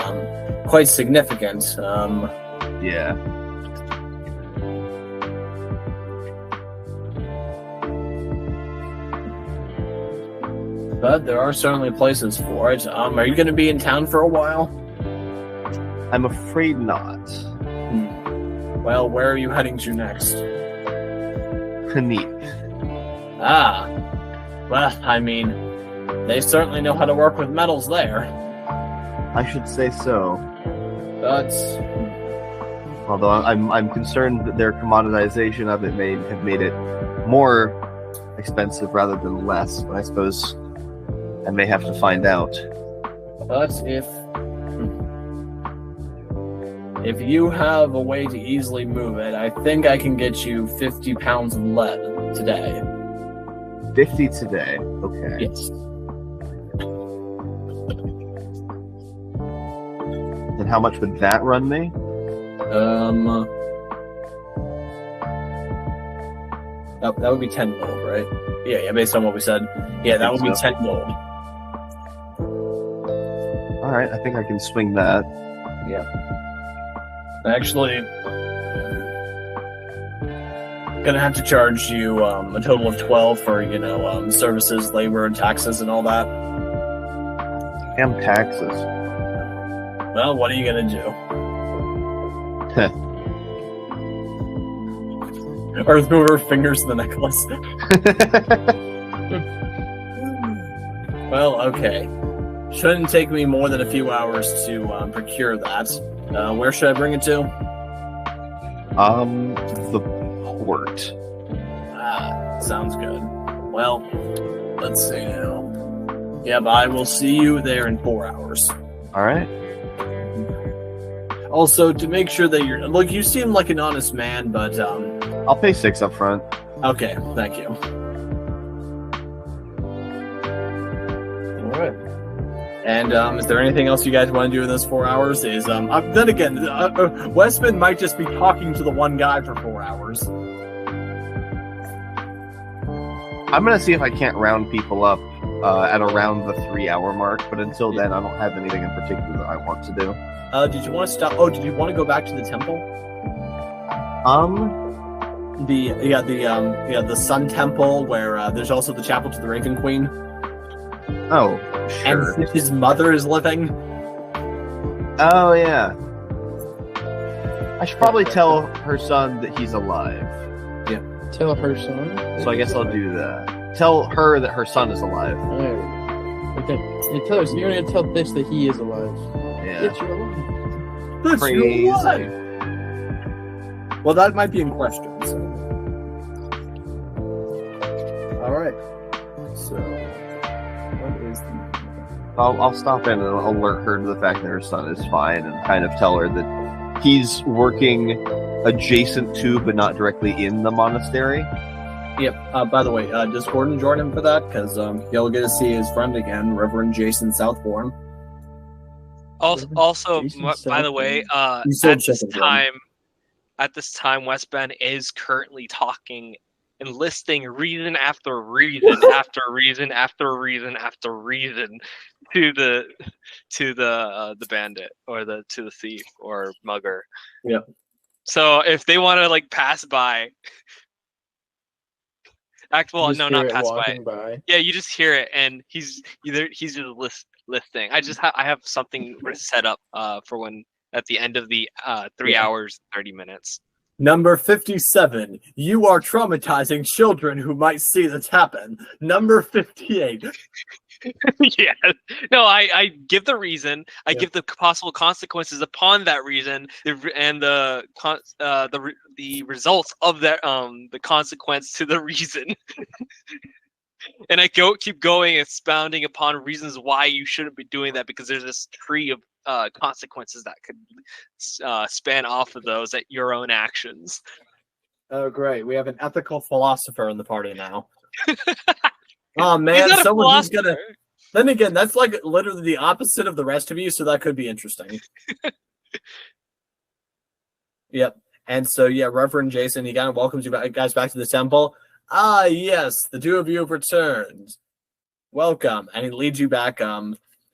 quite significant. Yeah. But there are certainly places for it. Are you going to be in town for a while? I'm afraid not. Well, where are you heading to next? Panip. Ah. Well, I mean, they certainly know how to work with metals there. I should say so. But Although I'm concerned that their commoditization of it may have made it more expensive rather than less. But I suppose I may have to find out. But if you have a way to easily move it, I think I can get you 50 pounds of lead today. 50 today. Okay. Yes. And how much would that run me? That would be 10 gold, right? Yeah, based on what we said. Yeah, that would be 10 gold. Alright, I think I can swing that. Yeah. Actually, gonna have to charge you a total of 12 for, services, labor, and taxes and all that. Damn taxes. Well, what are you gonna do? Earth mover fingers the necklace. Well, okay. Shouldn't take me more than a few hours to procure that. Where should I bring it to? The port. Ah, sounds good. Well, let's see now. Yeah, but I will see you there in 4 hours. Alright. Also, to make sure that look, you seem like an honest man, but I'll pay 6 up front. okay, thank you. All right. And is there anything else you guys want to do in those 4 hours? Then again, Wesban might just be talking to the one guy for 4 hours. I'm gonna see if I can't round people up at around the 3-hour mark, but until then, I don't have anything in particular that I want to do. Did you want to stop? Oh, did you want to go back to the temple? The Sun Temple, where there's also the chapel to the Raven Queen. Oh, sure. And his mother is living. Oh, yeah. I should probably tell her son that he's alive. Yeah. Tell her son? So I guess I'll do that. Tell her that her son is alive. Okay. And tell her, so you're going to tell Thitch that he is alive. Yeah. Thitch, you're alive. Thitch, Crazy. you're alive. Well, that might be in question. So. All right. So, what is the... I'll stop in and alert her to the fact that her son is fine and kind of tell her that he's working adjacent to but not directly in the monastery. Yep. By the way, does Gordon join him for that? Because he'll get to see his friend again, Reverend Jason Southbourne. Also, by the way, at this time, Wesban is currently talking and listing reason after reason after reason after reason after reason to the bandit or to the thief or mugger. Yeah. So if they want to pass by, not pass by. Yeah, you just hear it, and he's just listing. I have something set up for when at the end of the 3 hours 30 minutes. Number 57. You are traumatizing children who might see this happen. Number 58. Yeah. No, I give the reason. I give the possible consequences upon that reason, and the results of that the consequence to the reason. And I keep going, expounding upon reasons why you shouldn't be doing that, because there's this tree of consequences that could span off of those at your own actions. Oh, great. We have an ethical philosopher in the party now. Oh He's man, not a someone who's gonna. philosopher. Then again, that's like literally the opposite of the rest of you, so that could be interesting. Yep. And so yeah, Reverend Jason, he kind of welcomes you guys back to the temple. Ah, yes, the two of you have returned. Welcome, and he leads you back.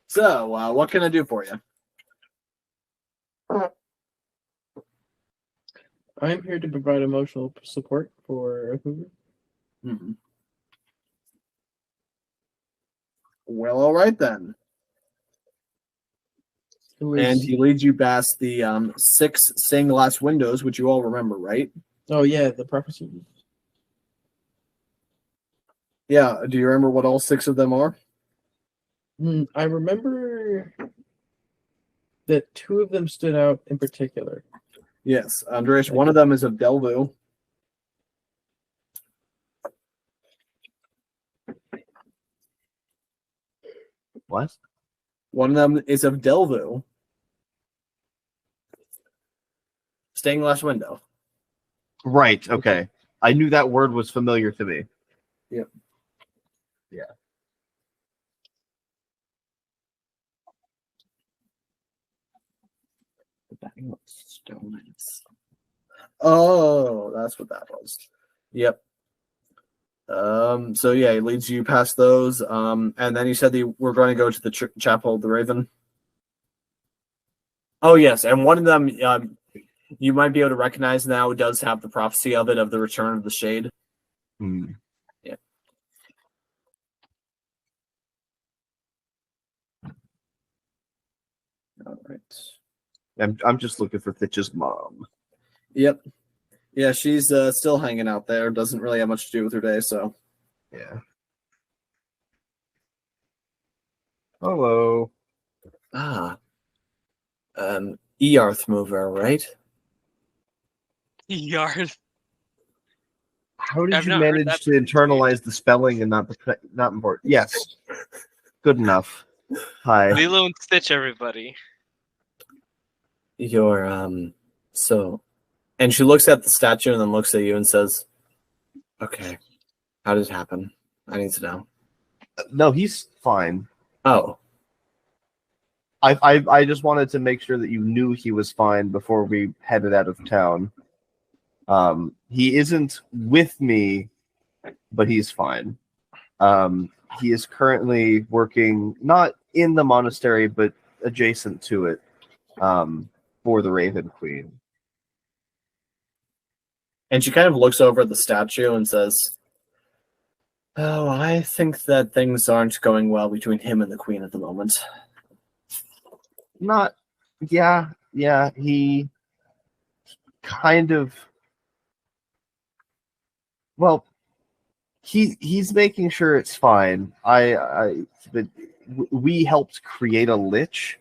So what can I do for you? I'm here to provide emotional support for Hoover. Mm-hmm. Well, all right then. And he leads you past the 6 stained glass windows, which you all remember, right? Oh yeah, the prophecy. Yeah. Do you remember what all 6 of them are? I remember that 2 of them stood out in particular. Yes, Andres. One of them is of Delvu. What? One of them is of Delvu. Stained glass window. Right. Okay. I knew that word was familiar to me. Yep. Yeah. Oh, that's what that was. Yep. So yeah, he leads you past those. And then he said that we're going to go to the Chapel of the Raven. Oh yes, and one of them you might be able to recognize now does have the prophecy of it of the return of the shade. Yeah. All right. I'm just looking for Thitch's mom. Yep. Yeah, she's still hanging out there. Doesn't really have much to do with her day, so. Yeah. Hello. Ah. Earth mover, right? Yard. How did I've you not heard manage that to internalize the spelling and not important? Yes. Good enough. Hi. Lilo and Stitch, everybody. You're so, and she looks at the statue and then looks at you and says, "Okay, how did it happen? I need to know." No, he's fine. Oh, I just wanted to make sure that you knew he was fine before we headed out of town. He isn't with me, but he's fine. He is currently working not in the monastery, but adjacent to it, for the Raven Queen. and she kind of looks over at the statue and says, "Oh, I think that things aren't going well between him and the Queen at the moment." Yeah, he kind of, well, he's making sure it's fine. But we helped create a lich.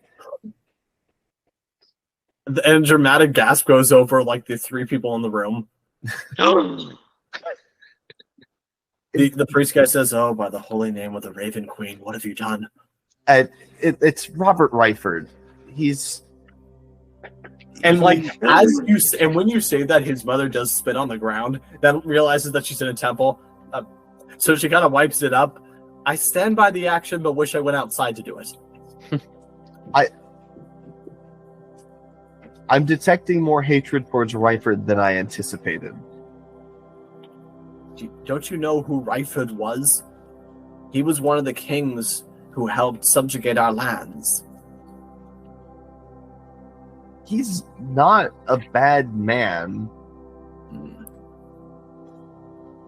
And a dramatic gasp goes over like the 3 people in the room. The priest guy says, "Oh, by the holy name of the Raven Queen, what have you done?" It's Robert Ryford. And like when you say that, his mother does spit on the ground. Then realizes that she's in a temple, so she kind of wipes it up. I stand by the action, but wish I went outside to do it. I'm detecting more hatred towards Ryford than I anticipated. Don't you know who Ryford was? He was one of the kings who helped subjugate our lands. He's not a bad man.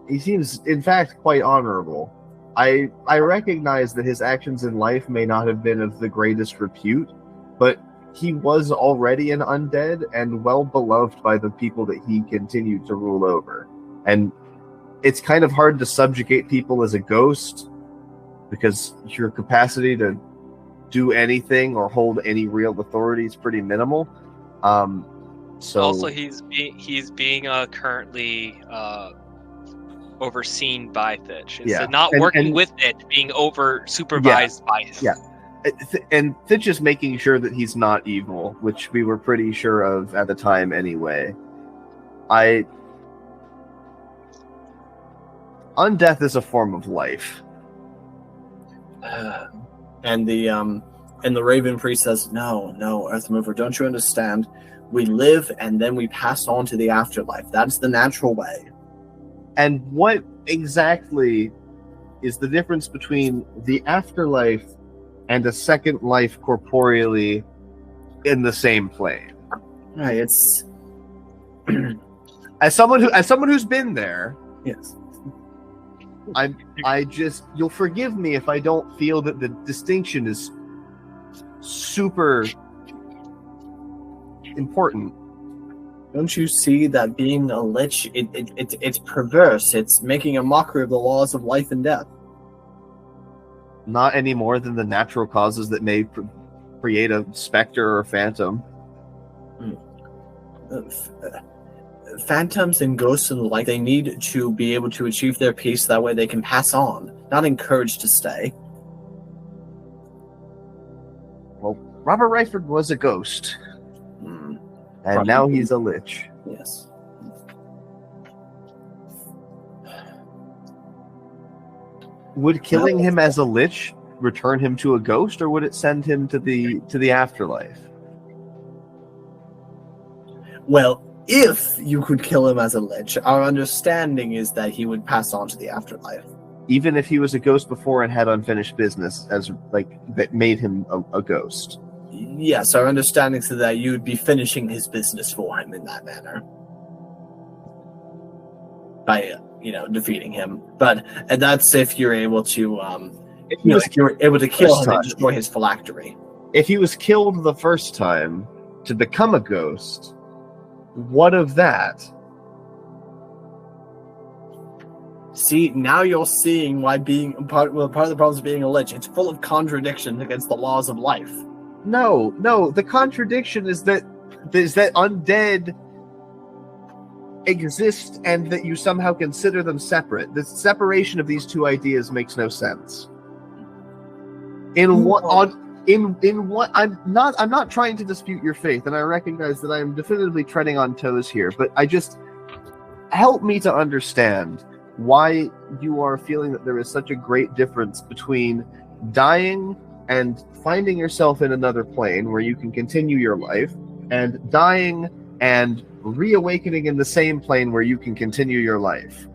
He seems, in fact, quite honorable. I recognize that his actions in life may not have been of the greatest repute, but he was already an undead and well beloved by the people that he continued to rule over. And it's kind of hard to subjugate people as a ghost because your capacity to do anything or hold any real authority is pretty minimal. So also, he's being currently overseen by Thitch. Instead, not working with it, being supervised by it. Yeah. And Thitch is making sure that he's not evil, which we were pretty sure of at the time anyway. Undeath is a form of life. And the Raven Priest says, "No, Earthmover, don't you understand? We live and then we pass on to the afterlife. That's the natural way." And what exactly is the difference between the afterlife and a second life corporeally in the same plane? Right, it's As someone who's been there, yes. You'll forgive me if I don't feel that the distinction is super important. Don't you see that being a lich, it's perverse. It's making a mockery of the laws of life and death. Not any more than the natural causes that may create a specter or phantom. Phantoms and ghosts and the like, they need to be able to achieve their peace. That way they can pass on, not encouraged to stay. Well, Robert Ryford was a ghost. And now he's a lich. Yes. Would killing him as a lich return him to a ghost, or would it send him to the afterlife? Well, if you could kill him as a lich, our understanding is that he would pass on to the afterlife. Even if he was a ghost before and had unfinished business, that made him a ghost. Yes, our understanding is that you would be finishing his business for him in that manner. By, defeating him. But that's if you're able to, if you're able to kill him and destroy his phylactery. If he was killed the first time to become a ghost, what of that? See, now you're seeing why being part of the problem of being a lich. It's full of contradictions against the laws of life. No. The contradiction is that undead exist and that you somehow consider them separate. The separation of these two ideas makes no sense. I'm not trying to dispute your faith, and I recognize that I am definitively treading on toes here, but help me to understand why you are feeling that there is such a great difference between dying and finding yourself in another plane where you can continue your life, and dying and reawakening in the same plane where you can continue your life.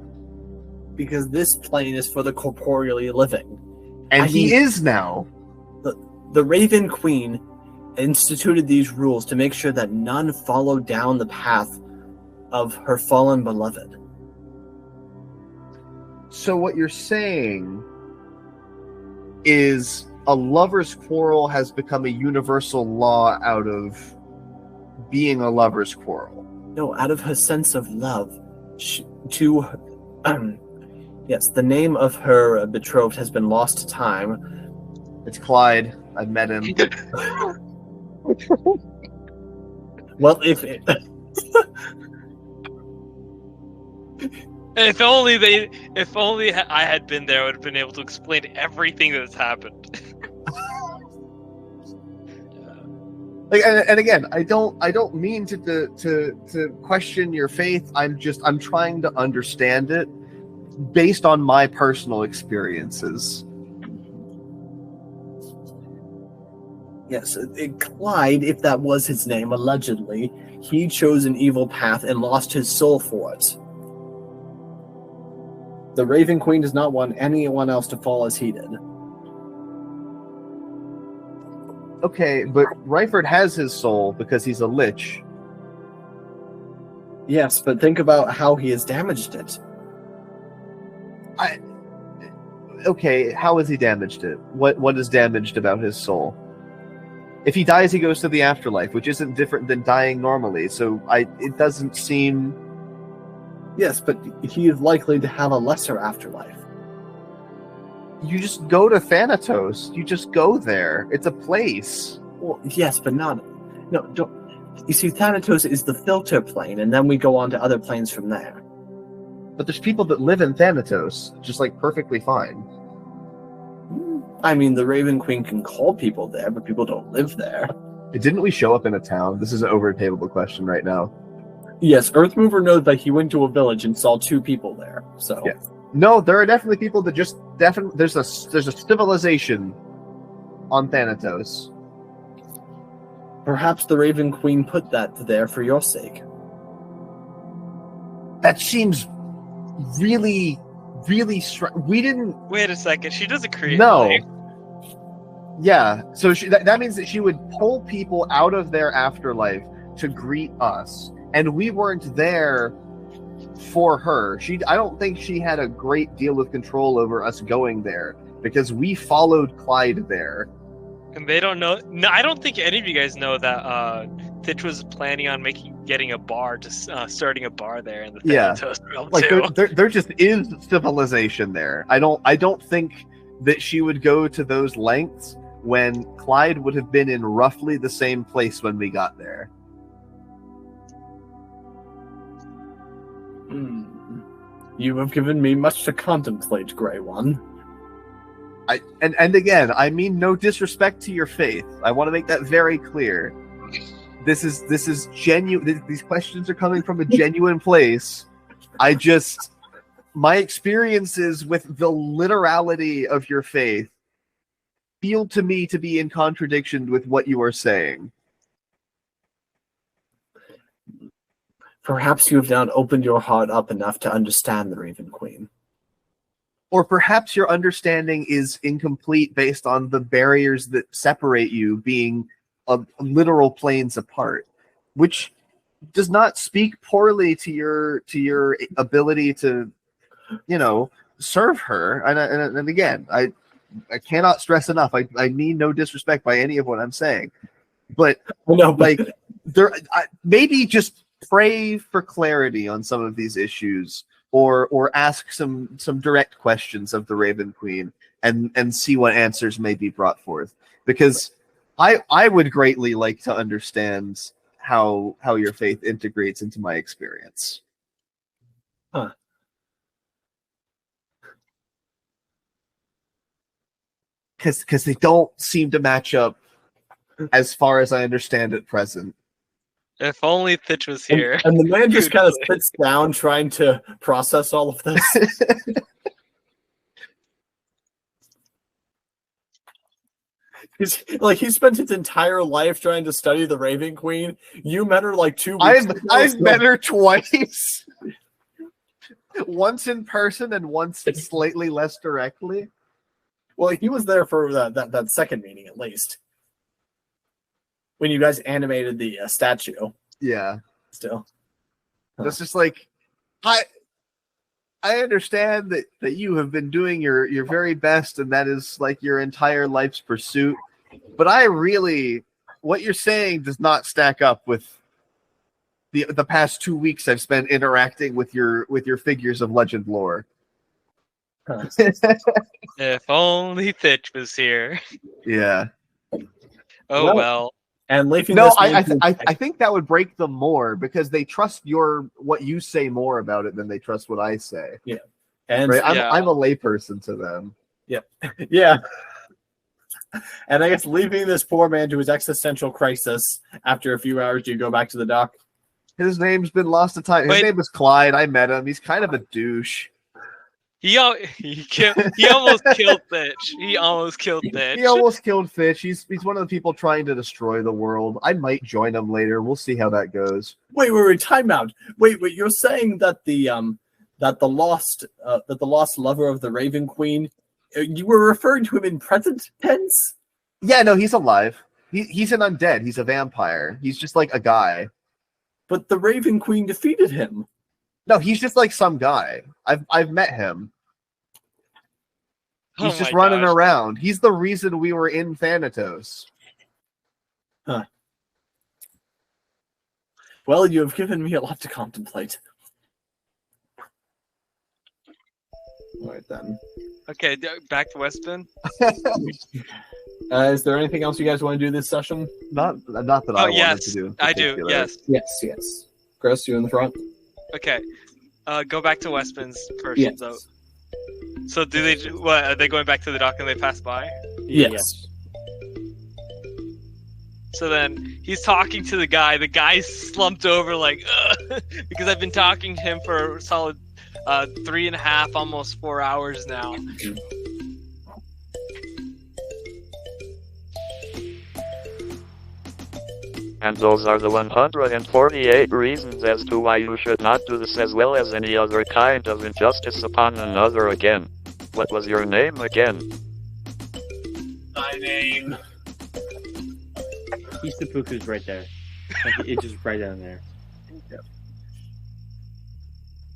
Because this plane is for the corporeally living. And he is now. The Raven Queen instituted these rules to make sure that none follow down the path of her fallen beloved. So what you're saying is a lover's quarrel has become a universal law out of being a lover's quarrel. No, out of her sense of love. Yes, the name of her betrothed has been lost to time. It's Clyde. I've met him. Well, if only I had been there, I would have been able to explain everything that has happened. And again, I don't mean to question your faith. I'm trying to understand it based on my personal experiences. Yes, Clyde, if that was his name, allegedly, he chose an evil path and lost his soul for it. The Raven Queen does not want anyone else to fall as he did. Okay, but Ryford has his soul because he's a lich. Yes, but think about how he has damaged it. Okay, how has he damaged it? What is damaged about his soul? If he dies, he goes to the afterlife, which isn't different than dying normally. So it doesn't seem. Yes, but he is likely to have a lesser afterlife. You just go to Thanatos. You just go there. It's a place. Well, yes, but not. No, don't. You see, Thanatos is the filter plane, and then we go on to other planes from there. But there's people that live in Thanatos, just perfectly fine. I mean, the Raven Queen can call people there, but people don't live there. Didn't we show up in a town? This is an overtableable question right now. Yes, Earthmover knows that he went to a village and saw 2 people there. So yeah. No, there are definitely people that just definitely there's a civilization on Thanatos. Perhaps the Raven Queen put that there for your sake. That seems really, really we didn't. Wait a second. She doesn't create No. life. Yeah, so that means that she would pull people out of their afterlife to greet us, and we weren't there for her. I don't think she had a great deal of control over us going there because we followed Clyde there. And they don't know. No, I don't think any of you guys know that Thitch was planning on getting a bar, starting a bar there in the Thanatos realm Like too. there just is civilization there. I don't think that she would go to those lengths when Clyde would have been in roughly the same place when we got there. You have given me much to contemplate, Grey One. And again, I mean no disrespect to your faith. I want to make that very clear. This is genuine. These questions are coming from a genuine place. My experiences with the literality of your faith feel to me to be in contradiction with what you are saying. Perhaps you have not opened your heart up enough to understand the Raven Queen. Or perhaps your understanding is incomplete based on the barriers that separate you being literal planes apart, which does not speak poorly to your ability to, serve her. And again, I cannot stress enough. I mean no disrespect by any of what I'm saying, but maybe just pray for clarity on some of these issues. Or ask some direct questions of the Raven Queen and see what answers may be brought forth. Because I would greatly like to understand how your faith integrates into my experience. Huh. Because they don't seem to match up as far as I understand at present. If only Thitch was here. And the man just kind of sits down trying to process all of this. He spent his entire life trying to study the Raven Queen. You met her like 2 weeks ago. I've met her twice. Once in person and once slightly less directly. Well, he was there for that second meeting at least. When you guys animated the statue. Yeah. Still. It's just like, I understand that you have been doing your very best and that is like your entire life's pursuit. But what you're saying does not stack up with the past 2 weeks I've spent interacting with your figures of legend lore. If only Thitch was here. Yeah. Oh well. And leaving I think that would break them more because they trust what you say more about it than they trust what I say. Yeah. And right? I'm a layperson to them. Yep. Yeah. And I guess leaving this poor man to his existential crisis after a few hours, do you go back to the dock? His name's been lost to time. His name is Clyde. I met him. He's kind of a douche. He almost killed Thitch. He almost killed Thitch. He almost killed Thitch. He's one of the people trying to destroy the world. I might join him later. We'll see how that goes. Wait, time out. Wait, you're saying that the lost lover of the Raven Queen, you were referring to him in present tense? Yeah, no, he's alive. He's an undead. He's a vampire. He's just like a guy. But the Raven Queen defeated him. No, he's just like some guy. I've met him. He's just running around. He's the reason we were in Thanatos. Huh. Well, you have given me a lot to contemplate. All right, then. Okay, back to Wesban. Is there anything else you guys want to do this session? Not that I wanted to do. I do. Yes. Yes. Chris, you in the front? Okay. Go back to Wesban's first. Yes. Though. So do they? What are they going back to the dock and they pass by? Yes. So then he's talking to the guy. The guy's slumped over like, ugh, because I've been talking to him for a solid 3.5, almost 4 hours now. And those are the 148 reasons as to why you should not do this as well as any other kind of injustice upon another again. What was your name again? My name. Isapuku's right there. It's just right down there.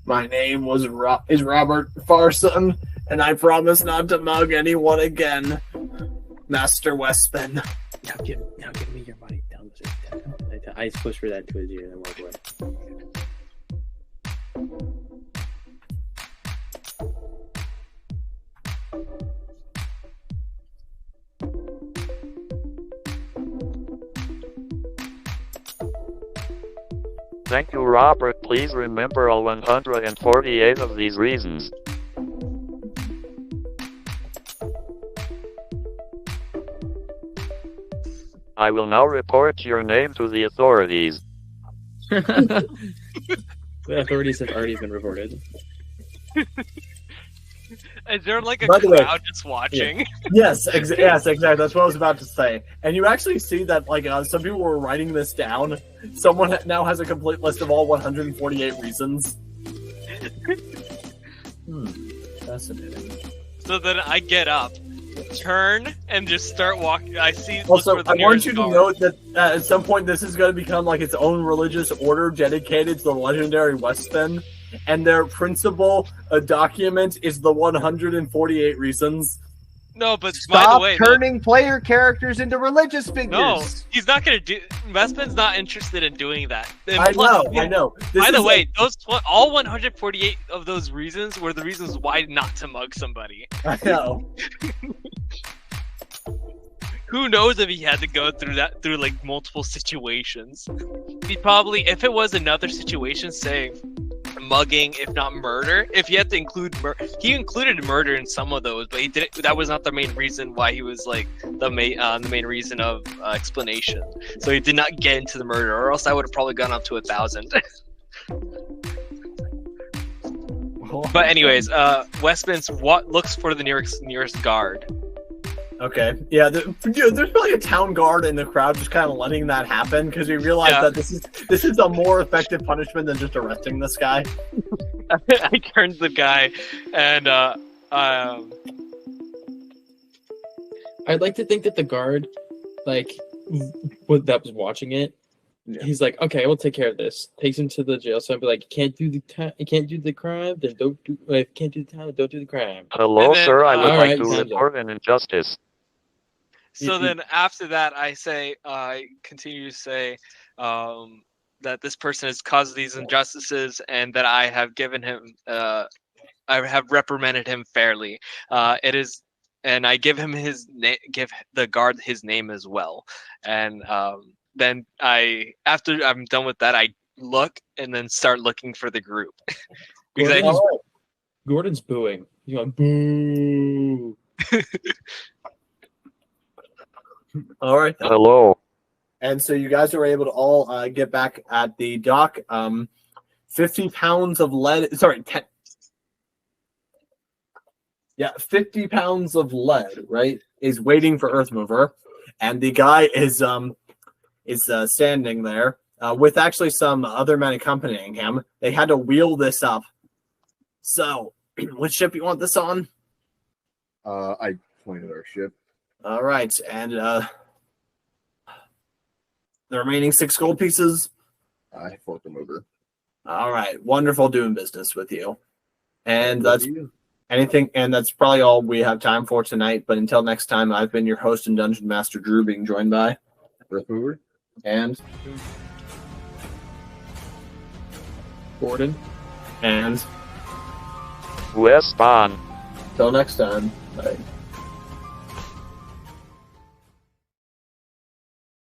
My name is Robert Farson, and I promise not to mug anyone again, Master Wesban. Now give me your money. I push for that to his ear and walk away. Thank you, Robert. Please remember all 148 of these reasons. I will now report your name to the authorities. The authorities have already been reported. Is there like a By the way, crowd just watching? Yes, exactly. That's what I was about to say. And you actually see that, like, some people were writing this down. Someone now has a complete list of all 148 reasons. Fascinating. So then I get up, turn, and just start walking. I see. Also, look for the I want nearest you to guard. note that at some point this is going to become like its own religious order dedicated to the legendary Wesban, and their principal document is the 148 reasons. No, but by the Stop way, turning player characters into religious figures. no, he's not gonna do. Westman's not interested in doing that. And I plus, know. This By the is way, all 148 of those reasons were the reasons why not to mug somebody. I know. Who knows if he had to go through like multiple situations? He probably, if it was another situation, say mugging, if not murder, if you had to include he included murder in some of those, but he didn't. That was not the main reason why he was like the main reason of explanation. So he did not get into the murder, or else I would have probably gone up to 1,000. But anyways, Westman's looks for the nearest guard. Okay. Yeah, there's probably a town guard in the crowd just kind of letting that happen because we realize that this is a more effective punishment than just arresting this guy. I turned to the guy, and I'd like to think that the guard, like, that was watching it, he's like, okay, we'll take care of this. Takes him to the jail cell and be like, you can't do the crime, then don't do. If you can't do the time, don't do the crime. Hello, then, sir. I would like alright, to report an injustice. so then after that, I continue to say that this person has caused these injustices, and that I have given him, I have reprimanded him fairly. And I give him give the guard his name as well, and then after I'm done with that, I look and then start looking for the group. Because Gordon's booing. He's going, boo. All right. Hello. And so you guys are able to all get back at the dock. 50 pounds of lead. Sorry, 50 pounds of lead, right, is waiting for Earthmover. And the guy is standing there with actually some other men accompanying him. They had to wheel this up. So, which ship you want this on? I pointed our ship. All right, and the remaining 6 gold pieces. I forked them over. All right, wonderful doing business with you. And that's anything, and that's probably all we have time for tonight. But until next time, I've been your host and Dungeon Master Drew, being joined by Earthmover and Gordon. and Wesban. till next time. Bye.